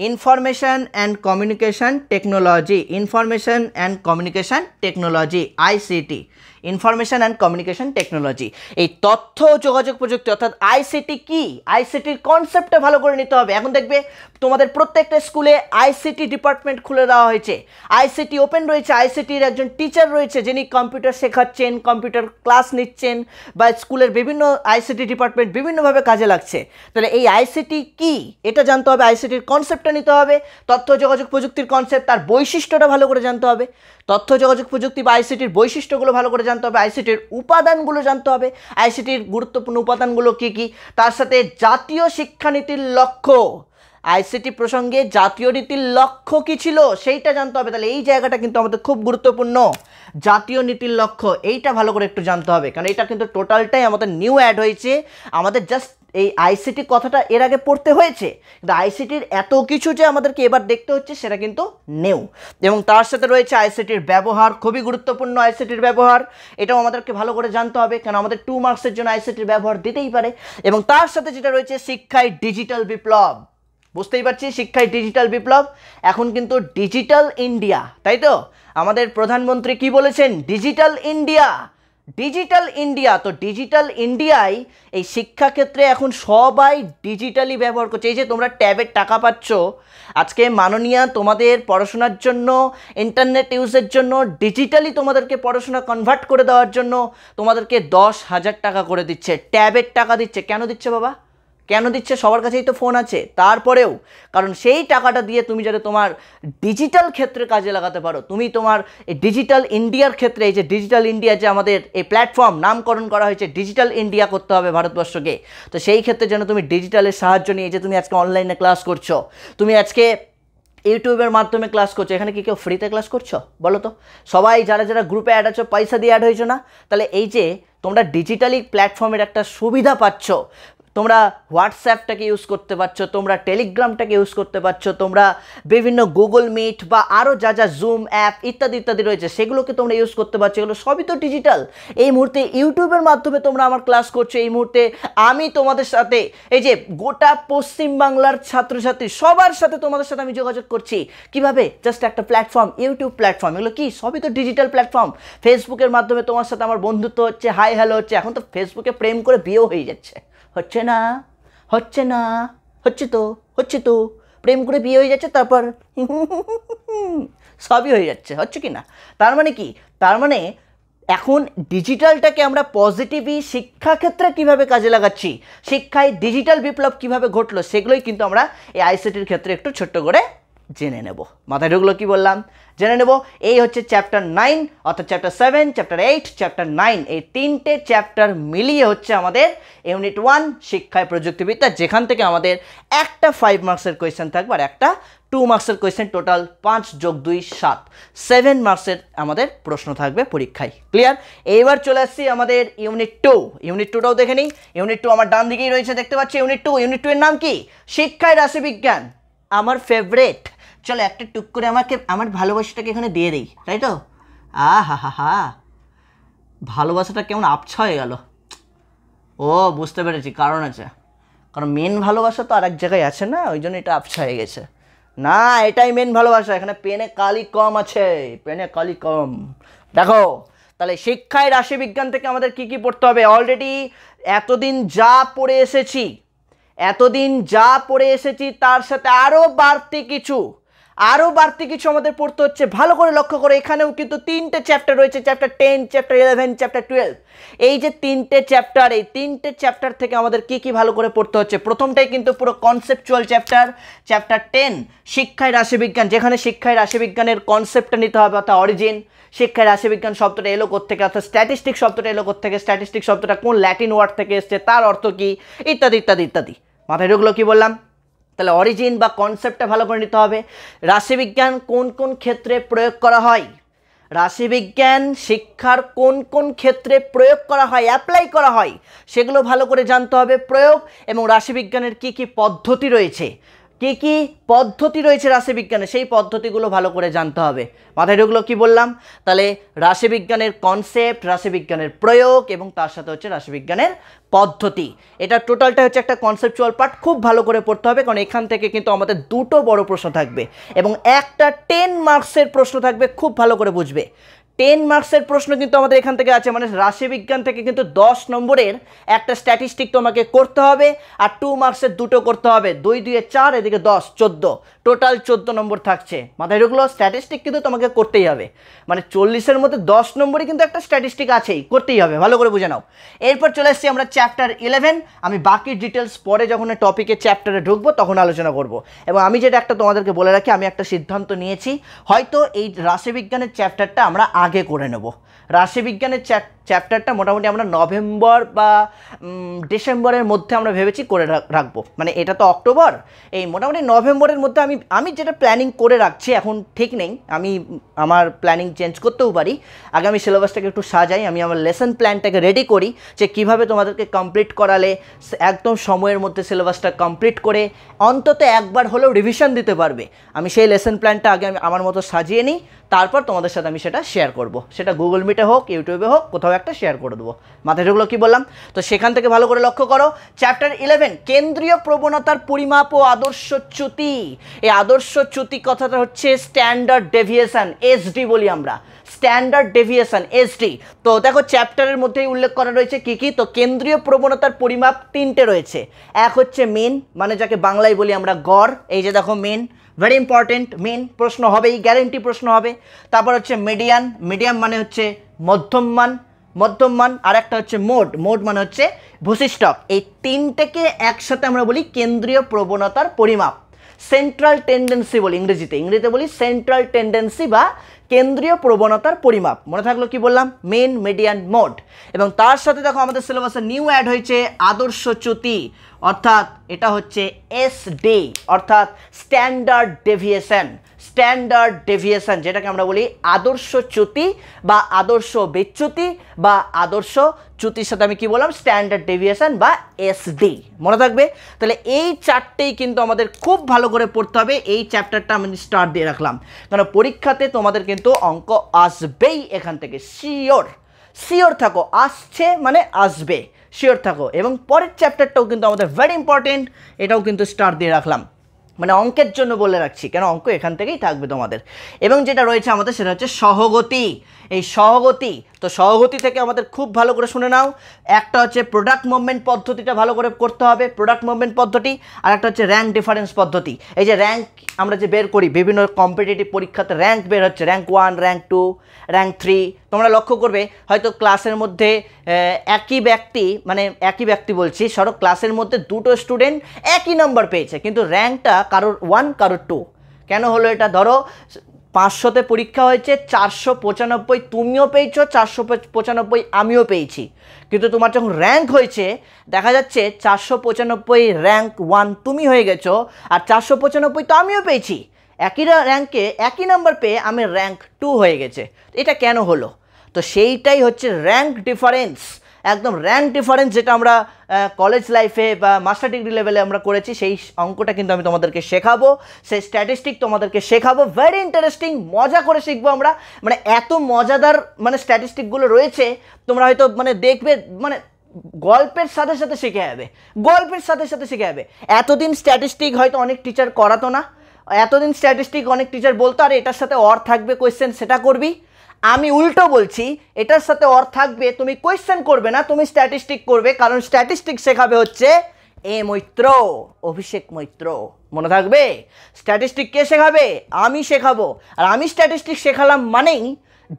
information and communication technology, information and communication technology, ICT, information and communication technology. এই তথ্য ও যোগাযোগ প্রযুক্তি অর্থাৎ আইসিটি কি, আইসিটির কনসেপ্টটা ভালো করে নিতে হবে। এখন দেখবে তোমাদের প্রত্যেকটা স্কুলে আইসিটি ডিপার্টমেন্ট খুলে দেওয়া হয়েছে, আইসিটি ওপেন রয়েছে, আইসিটির একজন টিচার রয়েছে যিনি কম্পিউটার শেখাচ্ছেন, কম্পিউটার ক্লাস নিচ্ছেন, বা স্কুলের বিভিন্ন আইসিটি ডিপার্টমেন্ট বিভিন্নভাবে কাজে লাগছে। তাহলে এই আইসিটি কি এটা জানতে হবে, আইসিটির কনসেপ্টটা নিতে হবে, তথ্য যোগাযোগ প্রযুক্তির কনসেপ্ট, তার বৈশিষ্ট্যটা ভালো করে জানতে হবে, তথ্য যোগাযোগ প্রযুক্তি বা আইসিটির বৈশিষ্ট্যগুলো ভালো করে জানতে হবে, আইসিটির উপাদানগুলো জানতে হবে, আইসিটির গুরুত্বপূর্ণ উপাদানগুলো কী কী, তার সাথে জাতীয় শিক্ষানীতির লক্ষ্য, আইসিটি প্রসঙ্গে জাতীয় নীতির লক্ষ্য কী ছিল সেইটা জানতে হবে। তাহলে এই জায়গাটা কিন্তু আমাদের খুব গুরুত্বপূর্ণ, জাতীয় নীতির লক্ষ্য এইটা ভালো করে একটু জানতে হবে, কারণ এটা কিন্তু টোটালটাই আমাদের নিউ অ্যাড হয়েছে, আমাদের জাস্ট এই আইসিটি কথাটা এর আগে পড়তে হয়েছে, কিন্তু আইসিটির এত কিছু যে আমাদেরকে এবার দেখতে হচ্ছে সেটা কিন্তু নিউ। এবং তার সাথে রয়েছে আইসিটির ব্যবহার, খুবই গুরুত্বপূর্ণ আইসিটির ব্যবহার, এটাও আমাদেরকে ভালো করে জানতে হবে, কারণ আমাদের 2 মার্কসের জন্য আইসিটির ব্যবহার দিতেই পারে। এবং তার সাথে যেটা রয়েছে শিক্ষায় ডিজিটাল বিপ্লব, বুঝতেই পারছি শিক্ষায় ডিজিটাল বিপ্লব, এখন কিন্তু ডিজিটাল ইন্ডিয়া, তাই তো আমাদের প্রধানমন্ত্রী কি বলেছেন, ডিজিটাল ইন্ডিয়া, ডিজিটাল ইন্ডিয়া। তো ডিজিটাল ইন্ডিয়ায় এই শিক্ষাক্ষেত্রে এখন সবাই ডিজিটালি ব্যবহার করছে। এই যে তোমরা ট্যাবের টাকা পাচ্ছ, আজকে মাননীয়া তোমাদের পড়াশোনার জন্য, ইন্টারনেট ইউজের জন্য, ডিজিটালি তোমাদেরকে পড়াশোনা কনভার্ট করে দেওয়ার জন্য তোমাদেরকে 10,000 টাকা করে দিচ্ছে, ট্যাবের টাকা দিচ্ছে। কেন দিচ্ছে বাবা, কেন দিচ্ছে? সবার কাছেই তো ফোন আছে, তারপরেও কারণ সেই টাকাটা দিয়ে তুমি যাতে তোমার ডিজিটাল ক্ষেত্রে কাজে লাগাতে পারো, তুমি তোমার এই ডিজিটাল ইন্ডিয়ার ক্ষেত্রে, এই যে ডিজিটাল ইন্ডিয়া যে আমাদের এই প্ল্যাটফর্ম নামকরণ করা হয়েছে, ডিজিটাল ইন্ডিয়া করতে হবে ভারতবর্ষকে, তো সেই ক্ষেত্রে যেন তুমি ডিজিটালের সাহায্য নিয়ে, যে তুমি আজকে অনলাইনে ক্লাস করছো, তুমি আজকে ইউটিউবের মাধ্যমে ক্লাস করছো, এখানে কি কেউ ফ্রিতে ক্লাস করছো বলো তো? সবাই যারা যারা গ্রুপে অ্যাড আছো পয়সা দিয়ে অ্যাড হয়েছো না? তাহলে এই যে তোমরা ডিজিটালি প্ল্যাটফর্মের একটা সুবিধা পাচ্ছ, তোমরা হোয়াটসঅ্যাপটাকে ইউজ করতে পারছো, তোমরা টেলিগ্রামটাকে ইউজ করতে পারছো, তোমরা বিভিন্ন গুগল মিট বা আরও যা যা জুম অ্যাপ ইত্যাদি ইত্যাদি রয়েছে সেগুলোকে তোমরা ইউজ করতে পারছো, এগুলো সবই তো ডিজিটাল। এই মুহূর্তে ইউটিউবের মাধ্যমে তোমরা আমার ক্লাস করছো, এই মুহূর্তে আমি তোমাদের সাথে, এই যে গোটা পশ্চিমবাংলার ছাত্রছাত্রী সবার সাথে তোমাদের সাথে আমি যোগাযোগ করছি, কিভাবে? জাস্ট একটা প্ল্যাটফর্ম, ইউটিউব প্ল্যাটফর্ম, এগুলো কি সবই তো ডিজিটাল প্ল্যাটফর্ম। ফেসবুকের মাধ্যমে তোমার সাথে আমার বন্ধুত্ব হচ্ছে, হাই হ্যালো হচ্ছে, এখন তো ফেসবুকে প্রেম করে বিয়েও হয়ে যাচ্ছে, হচ্ছে না? হচ্ছে না? হচ্ছে তো, হচ্ছে তো, প্রেম করে বিয়ে হয়ে যাচ্ছে, তারপর সবই হয়ে যাচ্ছে, হচ্ছে কি না? তার মানে কি? তার মানে এখন ডিজিটালটাকে আমরা পজিটিভই শিক্ষাক্ষেত্রে কিভাবে কাজে লাগাচ্ছি, শিক্ষায় ডিজিটাল বিপ্লব কিভাবে ঘটলো, সেগুলোই কিন্তু আমরা এই আইসিটির ক্ষেত্রে একটু ছোট্ট করে জেনে নেব। মাথায় ঢুকলো কি বললাম? জেনে নেব। এই হচ্ছে চ্যাপ্টার 9, অর্থাৎ চ্যাপ্টার 7, চ্যাপ্টার 8, চ্যাপ্টার 9, এই 3টে চ্যাপ্টার মিলিয়ে হচ্ছে আমাদের ইউনিট 1 শিক্ষায় প্রযুক্তিবিদ্যা, যেখান থেকে আমাদের একটা 5 মার্কসের কোয়েশ্চেন থাকবে আর একটা 2 মার্কসের কোয়েশ্চেন, টোটাল 5 + 2 7, 7 মার্কসের আমাদের প্রশ্ন থাকবে পরীক্ষায়। ক্লিয়ার? এইবার চলে আসছি আমাদের ইউনিট 2। ইউনিট 2টাও দেখে নিই। ইউনিট 2 আমার ডান দিকেই রয়েছে, দেখতে পাচ্ছি ইউনিট 2। ইউনিট 2 এর নাম কি? শিক্ষায় রাশিবিজ্ঞান, আমার ফেভারেট। চলো একটা টুক করে আমাকে আমার ভালোবাসাটাকে এখানে দিয়ে দিই, তাই তো? হা হা হা, ভালোবাসাটা কেমন আবছা হয়ে গেল। ও বুঝতে পেরেছি, কারণ আছে, কারণ মেন ভালোবাসা তো আরেক জায়গায় আছে না, ওই জন্য এটা আবছা হয়ে গেছে। না, এটাই মেন ভালোবাসা, এখানে পেনে কালি কম আছে, পেনে কালি কম। দেখো তাহলে শিক্ষায় রাশিবিজ্ঞান থেকে আমাদের কি কি পড়তে হবে? অলরেডি এতদিন যা পড়ে এসেছি তার সাথে আরও বাড়তি কিছু আমাদের পড়তে হচ্ছে। ভালো করে লক্ষ্য করে, এখানেও কিন্তু 3টে চ্যাপ্টার রয়েছে, চ্যাপ্টার 10, চ্যাপ্টার 11, চ্যাপ্টার 12। এই যে 3টে চ্যাপ্টার, এই 3টে চ্যাপ্টার থেকে আমাদের কি কি ভালো করে পড়তে হচ্ছে। প্রথমটাই কিন্তু পুরো কনসেপচুয়াল চ্যাপ্টার, চ্যাপ্টার 10 শিক্ষায় রাশিবিজ্ঞান, যেখানে শিক্ষায় রাশিবিজ্ঞানের কনসেপ্টটা নিতে হবে, অর্থাৎ অরিজিন। শিক্ষায় রাশিবিজ্ঞান শব্দটা এলো কোত্থেকে, অর্থাৎ স্ট্যাটিস্টিক শব্দটা এলো কোত্থেকে, স্ট্যাটিস্টিক শব্দটা কোন ল্যাটিন ওয়ার্ড থেকে এসছে, তার অর্থ কি, ইত্যাদি ইত্যাদি ইত্যাদি। মাথায় ঢুকলো কি বললাম? তাহলে অরিজিন বা কনসেপ্টটা ভালো করে নিতে হবে। রাশিবিজ্ঞান কোন কোন ক্ষেত্রে প্রয়োগ করা হয়, রাশিবিজ্ঞান শিক্ষার কোন কোন ক্ষেত্রে প্রয়োগ করা হয়, অ্যাপ্লাই করা হয়, সেগুলো ভালো করে জানতে হবে। প্রয়োগ এবং রাশিবিজ্ঞানের কি কি পদ্ধতি রয়েছে, কি কি পদ্ধতি রয়েছে রাশিবিজ্ঞানে সেই পদ্ধতিগুলো ভালো করে জানতে হবে। মাথায় ঢুকলো কি বললাম? তাহলে রাশিবিজ্ঞানের কনসেপ্ট, রাশিবিজ্ঞানের প্রয়োগ এবং তার সাথে হচ্ছে রাশিবিজ্ঞানের পদ্ধতি, এটা টোটালটা হচ্ছে একটা কনসেপচুয়াল পার্ট। খুব ভালো করে পড়তে হবে, কারণ এখান থেকে কিন্তু আমাদের দুটো বড় প্রশ্ন থাকবে এবং একটা 10 মার্কসের প্রশ্ন থাকবে। খুব ভালো করে বুঝবে, 10 মার্কসের প্রশ্ন কিন্তু আমাদের এখান থেকে আছে, মানে রাশিবিজ্ঞান থেকে কিন্তু 10 নম্বরের একটা স্ট্যাটিস্টিক তোমাকে করতে হবে, আর 2 মার্কসের দুটো করতে হবে। 2 2 4, এদিকে 10, 14, টোটাল 14 নম্বর থাকছে। মাথায় ঢুকলো? স্ট্যাটিস্টিক কিন্তু তোমাকে করতেই হবে, মানে 40-এর মধ্যে 10 নম্বরই কিন্তু একটা স্ট্যাটিস্টিক আছেই, করতেই হবে। ভালো করে বুঝে নাও। এরপর চলে এসেছি আমরা চ্যাপ্টার 11। আমি বাকি ডিটেলস পরে যখন টপিকে চ্যাপ্টারে ঢুকবো তখন আলোচনা করব। এবং আমি যেটা একটা তোমাদেরকে বলে রাখি, আমি একটা সিদ্ধান্ত নিয়েছি, হয়তো এই রাশিবিজ্ঞানের চ্যাপ্টারটা আমরা আগে করে নেব। রাশিবিজ্ঞানের চ্যাপ্টারটা মোটামুটি আমরা নভেম্বর বা ডিসেম্বরের মধ্যে আমরা ভেবেছি করে রাখবো। মানে এটা তো অক্টোবর, এই মোটামুটি নভেম্বরের মধ্যে আমি যেটা প্ল্যানিং করে রাখছি, এখন ঠিক নেই, আমি আমার প্ল্যানিং চেঞ্জ করতেও পারি। আগে আমি সিলেবাসটাকে একটু সাজাই, আমি আমার লেসন প্ল্যানটাকে রেডি করি যে কীভাবে তোমাদেরকে কমপ্লিট করালে একদম সময়ের মধ্যে সিলেবাসটা কমপ্লিট করে অন্তত একবার হলেও রিভিশন দিতে পারবে। আমি সেই লেসন প্ল্যানটা আগে আমি আমার মতো সাজিয়ে নিই, তারপর তোমাদের সাথে আমি সেটা শেয়ার করব। সেটা গুগল মিটে হোক, ইউটিউবে হোক, কোথাও একটা শেয়ার করে দেবো। মাথায় ঢুকলো কি বললাম? তো সেখান থেকে ভালো করে লক্ষ্য করো, চ্যাপ্টার 11 কেন্দ্রীয় প্রবণতার পরিমাপ ও আদর্শচ্যুতি। এই আদর্শচ্যুতি কথাটা হচ্ছে স্ট্যান্ডার্ড ডেভিয়েশন, এসডি বলি আমরা, স্ট্যান্ডার্ড ডেভিয়েশন, এসডি। তো দেখো চ্যাপ্টারের মধ্যেই উল্লেখ করা রয়েছে কি কি। তো কেন্দ্রীয় প্রবণতার পরিমাপ 3টে রয়েছে। এক হচ্ছে মেন, মানে যাকে বাংলায় বলি আমরা গড়। এই যে দেখো মেন, ভেরি ইম্পর্টেন্ট, মেন প্রশ্ন হবেই, গ্যারেন্টি প্রশ্ন হবে। তারপর হচ্ছে মিডিয়ান, মিডিয়াম মানে হচ্ছে মধ্যমমান, মধ্যমমান। আর একটা হচ্ছে মোড, মোড মানে হচ্ছে ভূশিষ্ঠক। এই তিনটেকে একসাথে আমরা বলি কেন্দ্রীয় প্রবণতার পরিমাপ। সেন্ট্রাল টেন্ডেন্সি বলি ইংরেজিতে, ইংরেজিতে বলি সেন্ট্রাল টেন্ডেন্সি বা কেন্দ্রীয় প্রবণতার পরিমাপ। মনে থাকলো কি বললাম? Mean, median, mode. এবং তার সাথে দেখো আমাদের সিলেবাসে নিউ অ্যাড হয়েছে আদর্শচ্যুতি, অর্থাৎ এটা হচ্ছে এসডি, অর্থাৎ স্ট্যান্ডার্ড ডেভিয়েশন। স্ট্যান্ডার্ড ডেভিয়েশন যেটাকে আমরা বলি আদর্শচ্যুতি বা আদর্শ বিচ্যুতি বা আদর্শ চ্যুতির সাথে আমি কি বললাম? স্ট্যান্ডার্ড ডেভিয়েশন বা এসডি। মনে থাকবে? তাহলে এই চারটেই কিন্তু আমাদের খুব ভালো করে পড়তে হবে। এই চ্যাপ্টারটা আমি স্টার্ট দিয়ে রাখলাম, কারণ পরীক্ষাতে তোমাদের কিন্তু অঙ্ক আসবেই এখান থেকে, শিওর, শিওর থাকো, আসছে মানে আসবে, শিওর থাকো। এবং পরের চ্যাপ্টারটাও কিন্তু আমাদের ভেরি ইম্পর্টেন্ট, এটাও কিন্তু স্টার্ট দিয়ে রাখলাম, মানে অঙ্কের জন্য বলে রাখছি, কেন অঙ্ক এখান থেকেই থাকবে তোমাদের। এবং যেটা রয়েছে আমাদের সেটা হচ্ছে সহগতি। এই সহগতি, তো সহগতি থেকে আমাদের খুব ভালো করে শুনে নাও, একটা হচ্ছে প্রোডাক্ট মুভমেন্ট পদ্ধতিটা ভালো করে করতে হবে, প্রোডাক্ট মুভমেন্ট পদ্ধতি। আর একটা হচ্ছে র্যাঙ্ক ডিফারেন্স পদ্ধতি। এই যে র্যাঙ্ক আমরা যে বের করি বিভিন্ন কম্পিটিটিভ পরীক্ষাতে, র্যাঙ্ক বের হচ্ছে, র্যাঙ্ক 1, র্যাঙ্ক 2, র্যাঙ্ক 3। তোমরা লক্ষ্য করবে হয়তো ক্লাসের মধ্যে একই ব্যক্তি বলছি, সরো ক্লাসের মধ্যে দুটো স্টুডেন্ট একই নম্বর পেয়েছে, কিন্তু র্যাঙ্কটা কারোর 1 কারোর 2। কেন হলো এটা? ধরো 500তে পরীক্ষা হয়েছে, 495 তুমিও পেয়েছো, 495 আমিও পেয়েছি, কিন্তু তোমার যখন র্যাঙ্ক হয়েছে দেখা যাচ্ছে 495 র্যাঙ্ক 1 তুমি হয়ে গেছো, আর 495 তো আমিও পেয়েছি। একই র্যাঙ্কে একই নাম্বার পেয়ে আমি র্যাঙ্ক 2 হয়ে গেছে। এটা কেন হলো? তো সেইটাই হচ্ছে র্যাঙ্ক ডিফারেন্স, একদম র্যাঙ্ক ডিফারেন্স, যেটা আমরা কলেজ লাইফে বা মাস্টার ডিগ্রি লেভেলে আমরা করেছি। সেই অঙ্কটা কিন্তু আমি তোমাদেরকে শেখাবো, সেই স্ট্যাটিস্টিক তোমাদেরকে শেখাবো। ভেরি ইন্টারেস্টিং, মজা করে শিখবো আমরা, মানে এত মজাদার মানে স্ট্যাটিস্টিকগুলো রয়েছে, তোমরা হয়তো মানে দেখবে, মানে গল্পের সাথে সাথে শিখে যাবে, গল্পের সাথে সাথে শিখে যাবে। এতদিন স্ট্যাটিস্টিক হয়তো অনেক টিচার করাতো না, এতদিন স্ট্যাটিস্টিক অনেক টিচার বলতো আর এটার সাথে অর থাকবে কোয়েশ্চেন, সেটা করবি। আমি উল্টো বলছি, এটার সাথে অর থাকবে, তুমি কোয়েশ্চেন করবে না, তুমি স্ট্যাটিস্টিক করবে, কারণ স্ট্যাটিস্টিক শেখাবে হচ্ছে মৈত্র, অভিষেক মৈত্র। মনে থাকবে? স্ট্যাটিস্টিক কে শেখাবে? আমি শেখাবো। আর আমি স্ট্যাটিস্টিক শেখালাম মানেই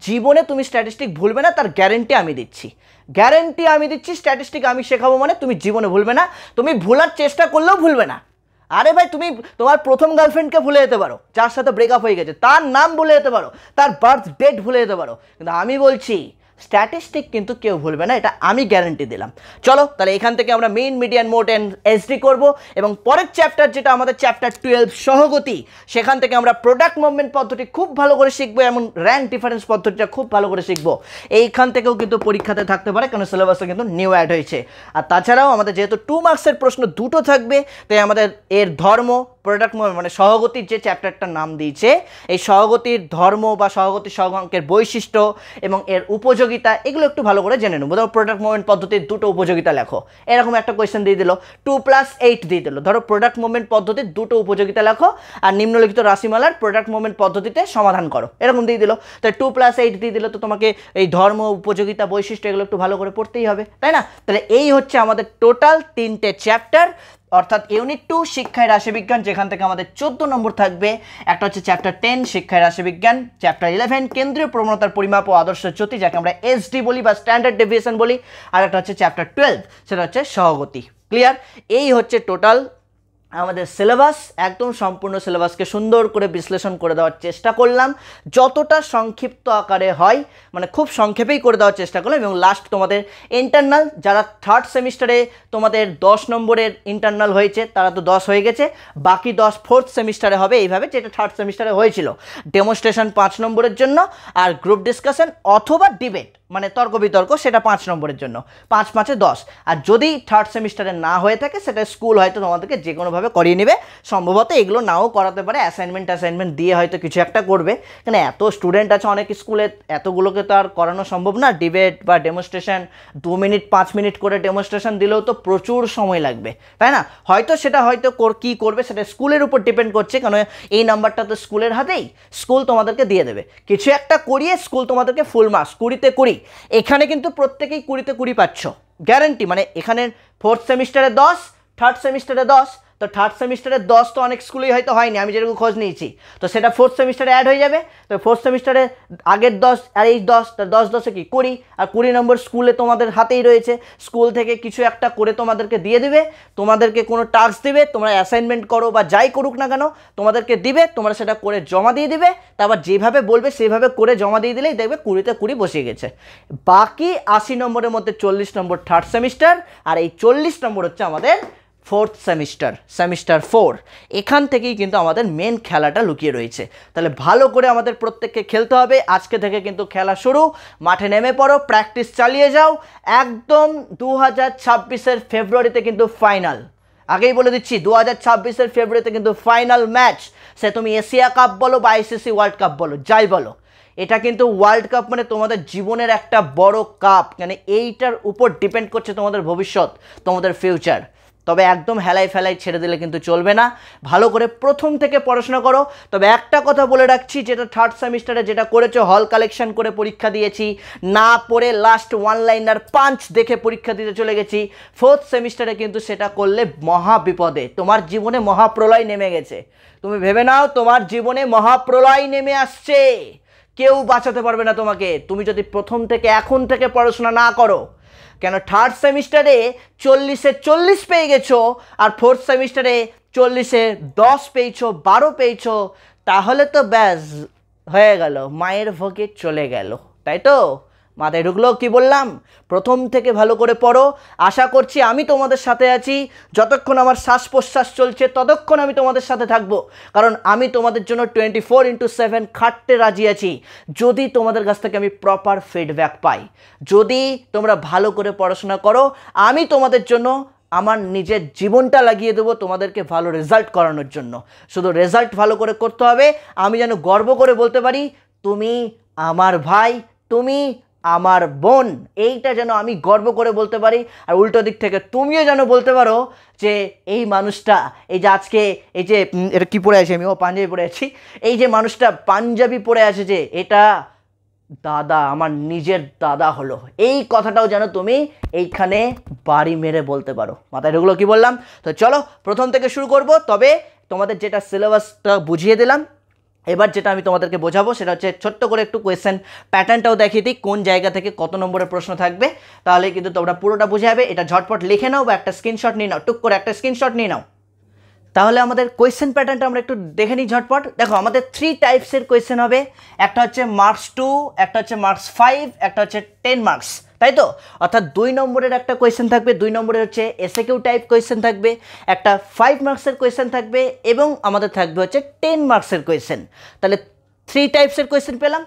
জীবনে তুমি স্ট্যাটিস্টিক ভুলবে না, তার গ্যারেন্টি আমি দিচ্ছি, গ্যারেন্টি আমি দিচ্ছি। স্ট্যাটিস্টিক আমি শেখাবো মানে তুমি জীবনে ভুলবে না, তুমি ভুলার চেষ্টা করলেও ভুলবে না। আরে ভাই, তুমি তোমার প্রথম গার্লফ্রেন্ডকে ভুলে যেতে পারো, যার সাথে ব্রেকআপ হয়ে গেছে, তার নাম ভুলে যেতে পারো, তার বার্থ ডেট ভুলে যেতে পারো, কিন্তু আমি বলছি স্ট্যাটিস্টিক কিন্তু কেউ ভুলবে না, এটা আমি গ্যারেন্টি দিলাম। চলো তাহলে এখান থেকে আমরা main, median, mode and SD করব, এবং পরের চ্যাপ্টার যেটা আমাদের চ্যাপ্টার 12 সহগতি, সেখান থেকে আমরা প্রোডাক্ট মুভমেন্ট পদ্ধতি খুব ভালো করে শিখবো, এমন র্যাঙ্ক ডিফারেন্স পদ্ধতিটা খুব ভালো করে শিখবো। এইখান থেকেও কিন্তু পরীক্ষাতে থাকতে পারে, কারণ সিলেবাসে কিন্তু নিউ অ্যাড হয়েছে। আর তাছাড়াও আমাদের যেহেতু 2 মার্কসের প্রশ্ন দুটো থাকবে, তাই আমাদের এর ধর্ম, প্রোডাক্ট মানে সহগতির যে চ্যাপ্টারটার নাম দিয়েছে, এই সহগতির ধর্ম বা সহগতির সহগাঙ্কের বৈশিষ্ট্য এবং এর উপযোগিতা এগুলো একটু ভালো করে জেনে নেবো। ধরো প্রোডাক্ট মুভমেন্ট পদ্ধতির দুটো উপযোগিতা লেখো, এরকম একটা কোয়েশ্চেন দিয়ে দিল। 2+8 দিয়ে দিল। ধরো প্রোডাক্ট মুভমেন্ট পদ্ধতির দুটো উপযোগিতা লেখো আর নিম্নলিখিত রাশিমালার প্রোডাক্ট মুভমেন্ট পদ্ধতিতে সমাধান করো, এরকম দিয়ে দিল। তাই 2+8 দিয়ে দিল, তো তোমাকে এই ধর্ম, উপযোগিতা, বৈশিষ্ট্য এগুলো একটু ভালো করে পড়তেই হবে, তাই না? তাহলে এই হচ্ছে আমাদের টোটাল 3টে চ্যাপ্টার, অর্থাৎ ইউনিট 2 শিক্ষায় রাশিবিজ্ঞান, যেখান থেকে আমাদের 14 নম্বর থাকবে। একটা হচ্ছে চ্যাপ্টার 10 শিক্ষায় রাশিবিজ্ঞান, চ্যাপ্টার 11 কেন্দ্রীয় প্রবণতার পরিমাপ ও আদর্শ জ্যোতি, যাকে আমরা এসডি বলি বা স্ট্যান্ডার্ড ডেভিয়েশন বলি, আর একটা হচ্ছে চ্যাপ্টার 12, সেটা হচ্ছে সহগতি। ক্লিয়ার? এই হচ্ছে টোটাল আমাদের সিলেবাস। একদম সম্পূর্ণ সিলেবাসকে সুন্দর করে বিশ্লেষণ করে দেওয়ার চেষ্টা করলাম, যতটা সংক্ষিপ্ত আকারে হয়, মানে খুব সংক্ষেপেই করে দেওয়ার চেষ্টা করলাম। এবং লাস্ট তোমাদের ইন্টারনাল, যারা থার্ড সেমিস্টারে তোমাদের 10 নম্বরের ইন্টারনাল হয়েছে তারা তো 10 হয়ে গেছে, বাকি 10 ফোর্থ সেমিস্টারে হবে, এইভাবে যেটা থার্ড সেমিস্টারে হয়েছিল। ডেমনস্ট্রেশন 5 নম্বরের জন্য, আর গ্রুপ ডিসকাশন অথবা ডিবেট মানে তর্ক বিতর্ক সেটা 5 নম্বরের জন্য, 5 5 10। আর যদি থার্ড সেমিস্টারে না হয়ে থাকে সেটা স্কুল হয়তো তোমাদেরকে যে কোনোভাবে করিয়ে নেবে, সম্ভবত এগুলো নাও করাতে পারে, অ্যাসাইনমেন্ট দিয়ে হয়তো কিছু একটা করবে, কারণ এত স্টুডেন্ট আছে অনেক স্কুলে, এতগুলোকে তো আর করানো সম্ভব না। ডিবেট বা ডেমনস্ট্রেশন 2 মিনিট 5 মিনিট করে ডেমনস্ট্রেশন দিলেও তো প্রচুর সময় লাগবে, তাই না? হয়তো সেটা কী করবে সেটা স্কুলের উপর ডিপেন্ড করছে, কারণ এই নাম্বারটা তো স্কুলের হাতেই, স্কুল তোমাদেরকে দিয়ে দেবে। কিছু একটা করিয়ে স্কুল তোমাদেরকে ফুল মার্কস 20-তে 20, এখানে কিন্তু প্রত্যেকেই 20-তে 20 পাচ্ছ গ্যারান্টি। মানে এখানে ফোর্থ সেমিস্টারে 10, থার্ড সেমিস্টারে 10, তো থার্ড সেমিস্টারে 10 তো অনেক স্কুলেই হয়তো হয়নি, আমি যেরকম খোঁজ নিয়েছি, তো সেটা ফোর্থ সেমিস্টারে অ্যাড হয়ে যাবে। তো ফোর্থ সেমিস্টারে আগের 10 আর এই 10, তার 10 10-এ কি 20, আর 20 নম্বর স্কুলে তোমাদের হাতেই রয়েছে। স্কুল থেকে কিছু একটা করে তোমাদেরকে দিয়ে দিবে, তোমাদেরকে কোনো টাস্ক দিবে, তোমরা অ্যাসাইনমেন্ট করো বা যাই করুক না কেন তোমাদেরকে দিবে, তোমরা সেটা করে জমা দিয়ে দিবে, তারপর যেভাবে বলবে সেভাবে করে জমা দিয়ে দিলেই দেখবে 20-তে 20 বসিয়ে গেছে। বাকি 80 নম্বরের মধ্যে 40 নম্বর থার্ড সেমিস্টার, আর এই 40 নম্বর হচ্ছে আমাদের ফোর্থ সেমিস্টার 4। এখান থেকেই কিন্তু আমাদের মেন খেলাটা লুকিয়ে রয়েছে। তাহলে ভালো করে আমাদের প্রত্যেককে খেলতে হবে। আজকে থেকে কিন্তু খেলা শুরু, মাঠে নেমে পড়ো, প্র্যাকটিস চালিয়ে যাও। একদম 2026-এর ফেব্রুয়ারিতে কিন্তু ফাইনাল, আগেই বলে দিচ্ছি 2026-এর ফেব্রুয়ারিতে কিন্তু ফাইনাল ম্যাচ। সে তুমি এশিয়া কাপ বলো বা আইসিসি ওয়ার্ল্ড কাপ বলো, যাই বলো, এটা কিন্তু ওয়ার্ল্ড কাপ মানে তোমাদের জীবনের একটা বড় কাপ, মানে এইটার উপর ডিপেন্ড করছে তোমাদের ভবিষ্যৎ, তোমাদের ফিউচার। তবে একদম হেলাই ফেলাই ছেড়ে দিলে কিন্তু চলবে না, ভালো করে প্রথম থেকে পড়াশোনা করো। তবে একটা কথা বলে রাখছি, যেটা থার্ড সেমিস্টারে যেটা করেছো, হল কালেকশন করে পরীক্ষা দিয়েছি, না পড়ে লাস্ট 1 লাইনার পাঞ্চ দেখে পরীক্ষা দিতে চলে গেছি, ফোর্থ সেমিস্টারে কিন্তু সেটা করলে মহা বিপদে, তোমার জীবনে মহাপ্রলয় নেমে গেছে। তুমি ভেবে নাও তোমার জীবনে মহাপ্রলয় নেমে আসছে, কেউ বাঁচাতে পারবে না তোমাকে, তুমি যদি প্রথম থেকে এখন থেকে পড়াশোনা না করো। কেন থার্ড সেমিস্টারে 40-এ 40 পেয়ে গেছো, আর ফোর্থ সেমিস্টারে 40-এ 10 পেয়েছো, 12 পেয়েছো, তাহলে তো ব্যাস হয়ে গেল, মায়ের ভোগে চলে গেল, তাই তো? মাথায় ঢুকলো কি বললাম? প্রথম থেকে ভালো করে পড়ো। আশা করছি আমি তোমাদের সাথে আছি, যতক্ষণ আমার শ্বাস প্রশ্বাস চলছে ততক্ষণ আমি তোমাদের সাথে থাকবো, কারণ আমি তোমাদের জন্য 24/7 খাটতে রাজি আছি, যদি তোমাদের কাছ থেকে আমি প্রপার ফিডব্যাক পাই। যদি তোমরা ভালো করে পড়াশোনা করো, আমি তোমাদের জন্য আমার নিজের জীবনটা লাগিয়ে দেবো তোমাদেরকে ভালো রেজাল্ট করানোর জন্য। শুধু রেজাল্ট ভালো করে করতে হবে, আমি যেন গর্ব করে বলতে পারি তুমি আমার ভাই, তুমি আমার বোন, এইটা যেন আমি গর্ব করে বলতে পারি। আর উল্টো দিক থেকে তুমিও যেন বলতে পারো যে এই মানুষটা, এই যে আজকে এই যে এটা কী পরে আছে, আমি পাঞ্জাবি পরে আছি, এই যে মানুষটা পাঞ্জাবি পরে আছে, যে এটা দাদা, আমার নিজের দাদা হলো, এই কথাটাও যেন তুমি এইখানে বাড়ি মেরে বলতে পারো। মাথায় ঢুকলো কি বললাম? তো চলো প্রথম থেকে শুরু করব। তবে তোমাদের যেটা সিলেবাসটা বুঝিয়ে দিলাম, এবার যেটা আমি তোমাদেরকে বোঝাবো সেটা হচ্ছে ছোট্ট করে একটু কোয়েশ্চেন প্যাটার্নটাও দেখিয়ে দিই, কোন জায়গা থেকে কত নম্বরের প্রশ্ন থাকবে, তাহলে কিন্তু তোমরা পুরোটা বুঝে যাবে। এটা ঝটপট লিখে নাও বা একটা স্ক্রিনশট নিয়ে নাও, টুক করে একটা স্ক্রিনশট নিয়ে নাও। তাহলে আমাদের কোয়েশ্চেন প্যাটার্নটা আমরা একটু দেখে নিই ঝটপট। দেখো আমাদের 3 টাইপসের কোয়েশ্চেন হবে, একটা হচ্ছে মার্কস 2, একটা হচ্ছে মার্কস 5, একটা হচ্ছে 10 মার্কস, তাই তো? অর্থাৎ 2 নম্বরের একটা কোয়েশ্চেন থাকবে, 2 নম্বরের হচ্ছে এসএকিউ টাইপ কোয়েশ্চেন থাকবে, একটা 5 মার্কসের কোয়েশ্চেন থাকবে, এবং আমাদের থাকবে হচ্ছে 10 মার্কসের কোয়েশ্চেন। তাহলে 3 টাইপসের কোয়েশ্চেন পেলাম,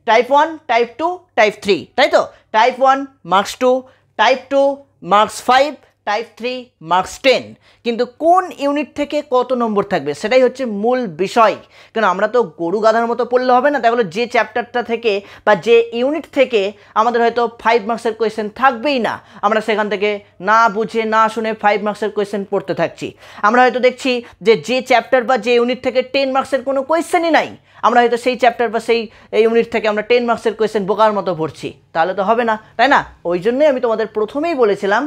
টাইপ 1, টাইপ 2, টাইপ 3, তাই তো? Type 1 marks 2, type 2 marks 5, type 3 marks 10, কিন্তু কোন ইউনিট থেকে কত নম্বর থাকবে সেটাই হচ্ছে মূল বিষয়। কারণ আমরা তো গরু গাধার মতো পড়লে হবে না, তাহলে যে চ্যাপ্টারটা থেকে বা যে ইউনিট থেকে আমাদের হয়তো 5 মার্কসের কোয়েশ্চেন থাকবেই না, আমরা সেখান থেকে না বুঝে না শুনে 5 মার্কসের কোয়েশ্চেন পড়তে থাকছি। আমরা হয়তো দেখছি যে চ্যাপ্টার বা যে ইউনিট থেকে 10 মার্কসের কোনো কোয়েশ্চেনই নাই, আমরা হয়তো সেই চ্যাপ্টার বা সেই ইউনিট থেকে আমরা 10 মার্কসের কোয়েশ্চেন বোকার মতো পড়ছি, তাহলে তো হবে না, তাই না? ওই জন্যই আমি তোমাদের প্রথমেই বলেছিলাম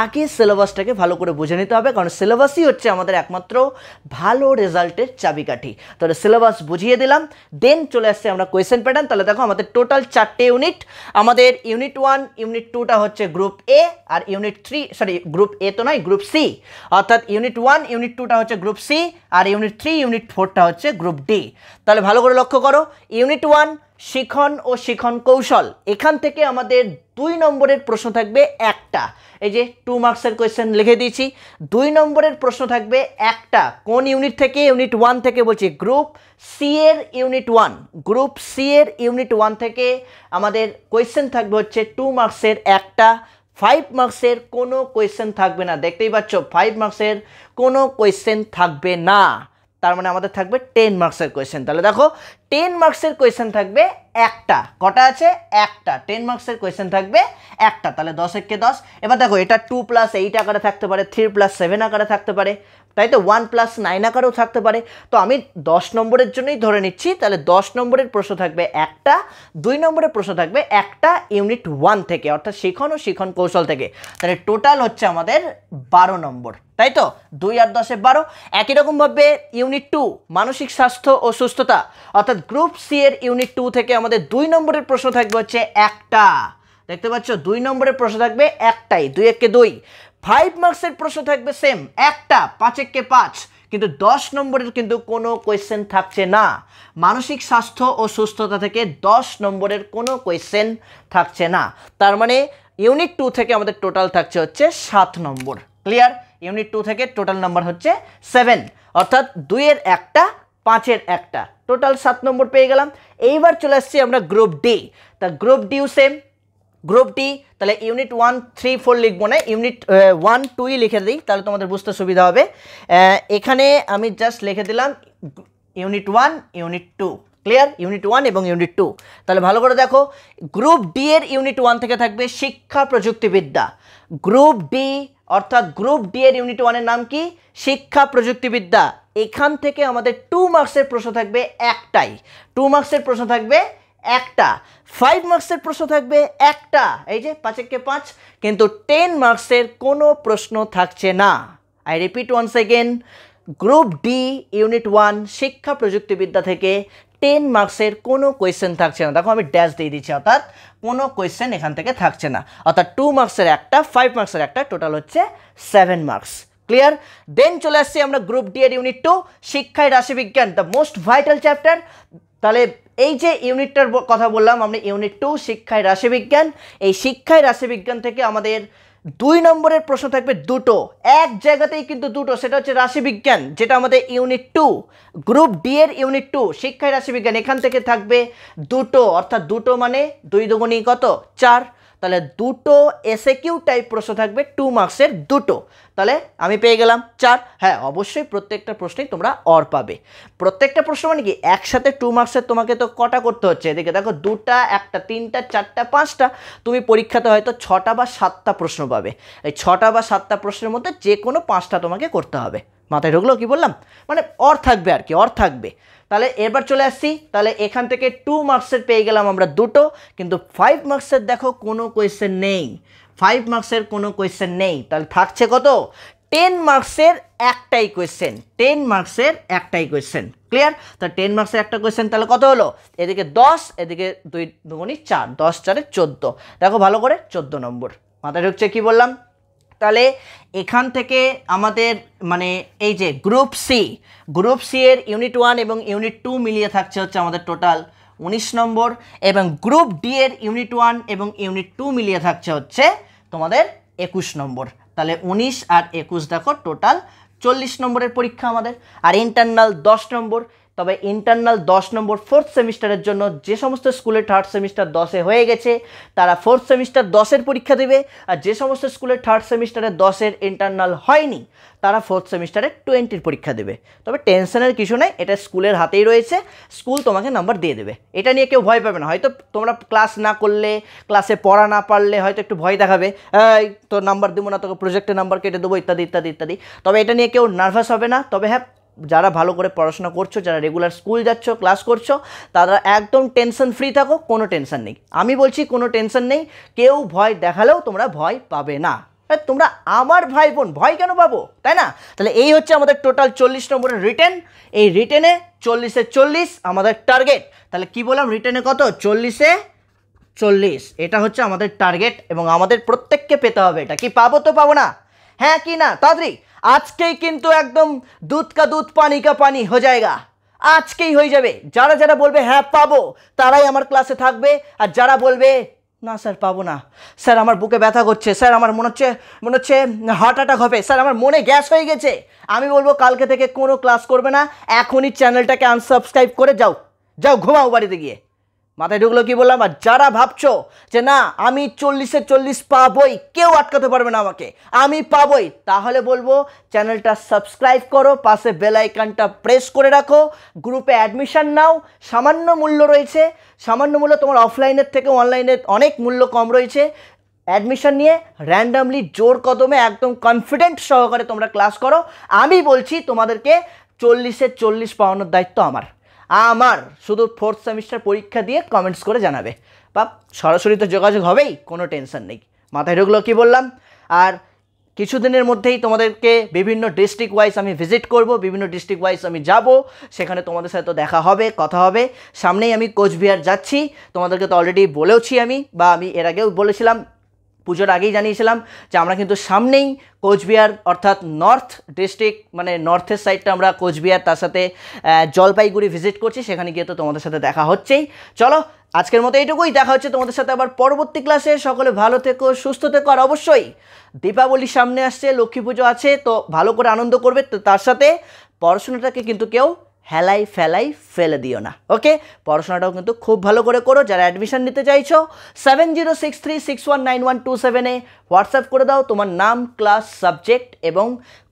আগে সিলেবাসটাকে ভালো করে বুঝে নিতে হবে, কারণ সিলেবাসই হচ্ছে আমাদের একমাত্র ভালো রেজাল্টের চাবিকাঠি। তাহলে সিলেবাস বুঝিয়ে দিলাম, দেন চলে আসছে আমরা কোয়েশ্চেন প্যাটার্ন। তাহলে দেখো আমাদের টোটাল 4টে ইউনিট, আমাদের ইউনিট 1 ইউনিট 2টা হচ্ছে গ্রুপ এ, আর ইউনিট 3 গ্রুপ এ তো নয়, গ্রুপ সি, অর্থাৎ ইউনিট 1 ইউনিট 2টা হচ্ছে গ্রুপ সি, আর ইউনিট 3 ইউনিট 4টা হচ্ছে গ্রুপ ডি। তাহলে ভালো করে লক্ষ্য করো, ইউনিট 1 শিখন ও শিখন কৌশল, এখান থেকে আমাদের 2 নম্বরের প্রশ্ন থাকবে একটা, এই যে 2 মার্কসের কোয়েশ্চেন লিখে দিয়েছি। 2 নম্বরের প্রশ্ন থাকবে একটা, কোন ইউনিট থেকে? ইউনিট 1 থেকে বলছি, গ্রুপ সি এর ইউনিট 1, গ্রুপ সি এর ইউনিট 1 থেকে আমাদের কোয়েশ্চেন থাকবে হচ্ছে 2 মার্কসের একটা। 5 মার্কসের কোনো কোয়েশ্চেন থাকবে না, দেখতেই পাচ্ছ 5 মার্কসের কোনো কোয়েশ্চেন থাকবে না, তার মানে আমাদের থাকবে 10 মার্কসের কোয়েশ্চেন। তাহলে দেখো 10 মার্কসের কোয়েশ্চেন থাকবে একটা, কটা আছে? একটা। 10 মার্কসের কোয়েশ্চেন থাকবে একটা, তাহলে 10 একে 10। এবার দেখো এটা 2 + 8 আকারে থাকতে পারে, 3 + 7 আকারে থাকতে পারে, তাই তো 1 + 9 আকারেও থাকতে পারে। তো আমি 10 নম্বরের জন্যই ধরে নিচ্ছি, তাহলে 10 নম্বরের প্রশ্ন থাকবে একটা, 2 নম্বরের প্রশ্ন থাকবে একটা ইউনিট 1 থেকে, অর্থাৎ শিখন ও শিখন কৌশল থেকে। তাহলে টোটাল হচ্ছে আমাদের 12 নম্বর, তাই তো? 2 আর 10 এ 12। একই রকমভাবে ইউনিট 2 মানসিক স্বাস্থ্য ও সুস্থতা, অর্থাৎ গ্রুপ সি এর ইউনিট 2 থেকে আমাদের 2 নম্বরের প্রশ্ন থাকবে হচ্ছে একটা, দেখতে পাচ্ছ 2 নম্বরের প্রশ্ন থাকবে একটাই, 2 একে 2। 5 মার্কসের প্রশ্ন থাকবে সেম একটা, 5 একে 5, কিন্তু 10 নম্বরের কিন্তু কোনো কোয়েশ্চেন থাকছে না। মানসিক স্বাস্থ্য ও সুস্থতা থেকে 10 নম্বরের কোনো কোয়েশ্চেন থাকছে না, তার মানে ইউনিট 2 থেকে আমাদের টোটাল থাকছে হচ্ছে 7 নম্বর। ক্লিয়ার? ইউনিট 2 থেকে টোটাল নাম্বার হচ্ছে 7, অর্থাৎ 2 এর একটা, 5 এর একটা, টোটাল 7 নম্বর পেয়ে গেলাম। এইবার চলে আসছি আমরা গ্রুপ ডি। তা গ্রুপ ডিও সেম, গ্রুপ ডি তাহলে ইউনিট 1 3 4 লিখবো না, ইউনিট 1 2ই লিখে দিই, তাহলে তোমাদের বুঝতে সুবিধা হবে। এখানে আমি জাস্ট লিখে দিলাম ইউনিট 1 ইউনিট 2। ক্লিয়ার? ইউনিট 1 এবং ইউনিট 2। তাহলে ভালো করে দেখো, গ্রুপ ডি এর ইউনিট 1 থেকে থাকবে শিক্ষা প্রযুক্তিবিদ্যা। গ্রুপ ডি অর্থাৎ গ্রুপ ডি এর ইউনিট 1 এর নাম কি? শিক্ষা প্রযুক্তিবিদ্যা। এখান থেকে আমাদের 2 মার্কসের প্রশ্ন থাকবে একটাই, 2 মার্কসের প্রশ্ন থাকবে একটা। 5 মার্কসের প্রশ্ন থাকবে একটা, এই যে 5 একে 5, কিন্তু 10 মার্কসের কোনো প্রশ্ন থাকছে না। I repeat once again, group D unit 1 শিক্ষা প্রযুক্তিবিদ্যা থেকে 10 মার্কসের কোনো কোয়েশ্চেন থাকছে না। দেখো আমি ড্যাশ দিয়ে দিচ্ছি, অর্থাৎ কোনো কোয়েশ্চেন এখান থেকে থাকছে না, অর্থাৎ 2 মার্কসের একটা, 5 মার্কসের একটা, টোটাল হচ্ছে 7 মার্কস। ক্লিয়ার? দেন চলে আসছি আমরা গ্রুপ ডি এর ইউনিট 2 শিক্ষায় রাশিবিজ্ঞান, দ্য মোস্ট ভাইটাল চ্যাপ্টার। তাহলে এই যে ইউনিটটার কথা বললাম আমরা, ইউনিট 2 শিক্ষায় রাশিবিজ্ঞান, এই শিক্ষায় রাশিবিজ্ঞান থেকে আমাদের 2 নম্বরের প্রশ্ন থাকবে দুটো, এক জায়গাতেই কিন্তু দুটো, সেটা হচ্ছে রাশিবিজ্ঞান, যেটা আমাদের ইউনিট 2 গ্রুপ ডি এর ইউনিট 2 শিক্ষায় রাশিবিজ্ঞান, এখান থেকে থাকবে দুটো, অর্থাৎ দুটো মানে 2 দুগুণী কত? 4। তাহলে দুটো এসএকিউ টাইপ প্রশ্ন থাকবে 2 মার্কসের দুটো, তাহলে আমি পেয়ে গেলাম 4। হ্যাঁ অবশ্যই প্রত্যেকটা প্রশ্নেই তোমরা অর পাবে, প্রত্যেকটা প্রশ্ন মানে কি একসাথে 2 মার্কসের তোমাকে তো কটা করতে হচ্ছে, এদিকে দেখো 2টা, 1টা, 3টা, 4টা, 5টা, তুমি পরীক্ষাতে হয়তো 6টা বা 7টা প্রশ্ন পাবে, এই 6টা বা 7টা প্রশ্নের মধ্যে যে কোনো 5টা তোমাকে করতে হবে। মাথায় ঢুকলো কি বললাম? মানে অর থাকবে আর কি, অর থাকবে। তাহলে এবার চলে আসছি, তাহলে এখান থেকে 2 মার্কসের পেয়ে গেলাম আমরা দুটো, কিন্তু 5 মার্কসের দেখো কোনো কোয়েশ্চেন নেই, 5 মার্কসের কোনো কোয়েশ্চেন নেই, তাহলে থাকছে কত? 10 মার্কসের একটাই কোয়েশ্চেন, 10 মার্কসের একটাই কোয়েশ্চেন। ক্লিয়ার? তা 10 মার্কসের একটা কোয়েশ্চেন, তাহলে কত হলো? এদিকে 10, এদিকে 2 দুগুণী 4, 10 4 14, দেখো ভালো করে 14 নম্বর। মাথায় ঢুকছে কি বললাম? তাহলে এখান থেকে আমাদের মানে এই যে গ্রুপ সি এর ইউনিট 1 এবং ইউনিট 2 মিলিয়ে থাকছে হচ্ছে আমাদের টোটাল 19 নম্বর, এবং গ্রুপ ডি এর ইউনিট 1 এবং ইউনিট 2 মিলিয়ে থাকছে হচ্ছে তোমাদের 21 নম্বর। তাহলে 19 আর 21 দেখো টোটাল 40 নম্বরের পরীক্ষা আমাদের, আর ইন্টারনাল 10 নম্বর। তবে ইন্টারনাল 10 নম্বর ফোর্থ সেমিস্টারের জন্য যে সমস্ত স্কুলে থার্ড সেমিস্টার 10-এ হয়ে গেছে তারা ফোর্থ সেমিস্টার 10-এর পরীক্ষা দেবে, আর যে সমস্ত স্কুলে থার্ড সেমিস্টারে 10-এর ইন্টারনাল হয়নি তারা ফোর্থ সেমিস্টারে 20-র পরীক্ষা দেবে। তবে টেনশনের কিছু নেই, এটা স্কুলের হাতেই রয়েছে, স্কুল তোমাকে নাম্বার দিয়ে দেবে, এটা নিয়ে কেউ ভয় পাবে না। হয়তো তোমরা ক্লাস না করলে, ক্লাসে পড়া না পারলে হয়তো একটু ভয় দেখাবে, এই তোর নাম্বার দেবো না, তোকে প্রজেক্টের নাম্বার কেটে দেবো, ইত্যাদি ইত্যাদি ইত্যাদি। তবে এটা নিয়ে কেউ নার্ভাস হবে না। তবে হ্যাঁ, যারা ভালো করে পড়াশোনা করছো, যারা রেগুলার স্কুল যাচ্ছ, ক্লাস করছো, তারা একদম টেনশন ফ্রি থাকো, কোনো টেনশন নেই। আমি বলছি কোনো টেনশন নেই, কেউ ভয় দেখালেও তোমরা ভয় পাবে না। তোমরা আমার ভাই বোন, ভয় কেন পাবো, তাই না? তাহলে এই হচ্ছে আমাদের টোটাল 40 নম্বরের রিটেন। এই রিটেনে 40-এ 40 আমাদের টার্গেট। তাহলে কি বললাম, রিটেনে কত? 40-এ 40, এটা হচ্ছে আমাদের টার্গেট এবং আমাদের প্রত্যেককে পেতে হবে। এটা কি পাবো তো পাবো না? হ্যাঁ কি না? তাড়াতাড়ি আজকেই কিন্তু একদম দুধ কা দুধ পানি কা পানি হয়ে যায়গা, আজকেই হয়ে যাবে। যারা যারা বলবে হ্যাঁ পাবো তারাই আমার ক্লাসে থাকবে, আর যারা বলবে না স্যার পাবো না, স্যার আমার বুকে ব্যথা করছে, স্যার আমার মনে হচ্ছে হার্ট অ্যাটাক হবে, স্যার আমার মনে গ্যাস হয়ে গেছে, আমি বলবো কালকে থেকে কোনো ক্লাস করবে না, এখনই চ্যানেলটাকে আনসাবস্ক্রাইব করে যাও, যাও ঘুমাও বাড়িতে গিয়ে। মাথায় ঢুকলো কি বললাম? আর যারা ভাবছো যে না আমি 40-এ 40 পাবই, কেউ আটকাতে পারবে না আমাকে, আমি পাবই, তাহলে বলবো চ্যানেলটা সাবস্ক্রাইব করো, পাশে বেল আইকনটা প্রেস করে রাখো, গ্রুপে অ্যাডমিশন নাও, সামান্য মূল্য রয়েছে, সামান্য মূল্য, তোমার অফলাইনের থেকে অনলাইনের অনেক মূল্য কম রয়েছে। অ্যাডমিশন নিয়ে র্যান্ডামলি জোর কদমে একদম কনফিডেন্ট সহকারে তোমরা ক্লাস করো। আমি বলছি তোমাদেরকে 40-এ 40 পাওয়ানোর দায়িত্ব আমার। শুধু ফোর্থ সেমিস্টার পরীক্ষা দিয়ে কমেন্টস করে জানাবে, বা সরাসরি তো যোগাযোগ হবেই, কোনো টেনশন নেই। মাথায় ঢুকলো কি বললাম? আর কিছুদিনের মধ্যেই তোমাদেরকে বিভিন্ন ডিস্ট্রিক্ট ওয়াইজ আমি ভিজিট করব, বিভিন্ন ডিস্ট্রিক্ট ওয়াইজ আমি যাব, সেখানে তোমাদের সাথে তো দেখা হবে, কথা হবে। সামনেই আমি কোচবিহার যাচ্ছি, তোমাদেরকে তো অলরেডি বলেওছি আমি, বা আমি এর আগেও বলেছিলাম, পুজোর আগেই জানিয়েছিলাম যে আমরা কিন্তু সামনেই কোচবিহার অর্থাৎ নর্থ ডিস্ট্রিক্ট, মানে নর্থের সাইডটা আমরা কোচবিহার, তার সাথে জলপাইগুড়ি ভিজিট করছি, সেখানে গিয়ে তো তোমাদের সাথে দেখা হচ্ছেই। চলো আজকের মতো এইটুকুই, দেখা হচ্ছে তোমাদের সাথে আবার পরবর্তী ক্লাসে। সকলে ভালো থেকো, সুস্থ থেকো, আর অবশ্যই দীপাবলি সামনে আসছে, লক্ষ্মী পুজো আছে, তো ভালো করে আনন্দ করবে, তো তার সাথে পড়াশোনাটাকে কিন্তু কেউ হেলাই ফেলাই ফেলে দিও না, ওকে? পড়াশোনাটাও কিন্তু খুব ভালো করে করো। যারা অ্যাডমিশন নিতে চাইছো 7063619127-এ হোয়াটসঅ্যাপ করে দাও তোমার নাম, ক্লাস, সাবজেক্ট এবং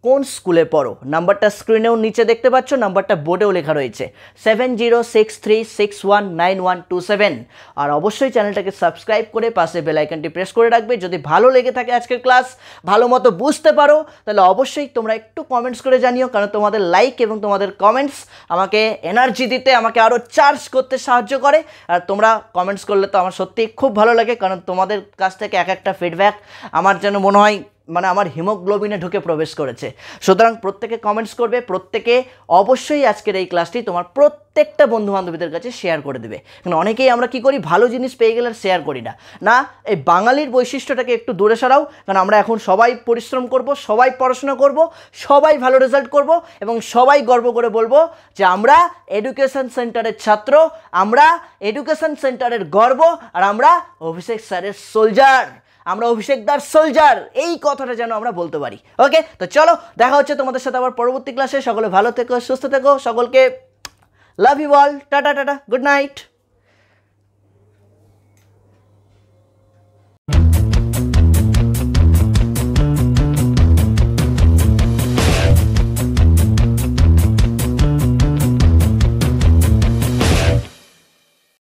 কোন স্কুলে পড়ো। নাম্বারটা স্ক্রিনেও নিচে দেখতে পাচ্ছ, নাম্বারটা বোর্ডেও লেখা রয়েছে 7063619127। আর অবশ্যই চ্যানেলটাকে সাবস্ক্রাইব করে পাশে বেল আইকনটি প্রেস করে রাখবে। যদি ভালো লেগে থাকে আজকের ক্লাস, ভালো মতো বুঝতে পারো, তাহলে অবশ্যই তোমরা একটু কমেন্টস করে জানিও, কারণ তোমাদের লাইক এবং তোমাদের কমেন্টস আমাকে এনার্জি দিতে, আমাকে আরও চার্জ করতে সাহায্য করে। আর তোমরা কমেন্টস করলে তো আমার সত্যিই খুব ভালো লাগে, কারণ তোমাদের কাছ থেকে এক একটা ফিডব্যাক আমার যেন মনে হয় মানে আমার হিমোগ্লোবিনে ঢুকে প্রবেশ করেছে। সুতরাং প্রত্যেকে কমেন্টস করবে, প্রত্যেকে অবশ্যই আজকের এই ক্লাসটি তোমার প্রত্যেকটা বন্ধুবান্ধবীদের কাছে শেয়ার করে দেবে। কারণ অনেকেই আমরা কি করি, ভালো জিনিস পেয়ে গেলে শেয়ার করি না। না, এই বাঙালির বৈশিষ্ট্যটাকে একটু দূরে সরাও, কারণ আমরা এখন সবাই পরিশ্রম করব, সবাই পড়াশোনা করব, সবাই ভালো রেজাল্ট করব এবং সবাই গর্ব করে বলবো যে আমরা এডুকেশন সেন্টারের ছাত্র, আমরা এডুকেশন সেন্টারের গর্ব, আর আমরা অভিষেক স্যারের সোলজার, আমরা অভিষেক দার সোলজার, এই কথাটা যেন আমরা বলতে পারি। ওকে, তো চলো দেখা হচ্ছে তোমাদের সাথে আবার পরবর্তী ক্লাসে। সকলে ভালো থেকো, সুস্থ থেকো, সকলকে love you all, tata tata, good night.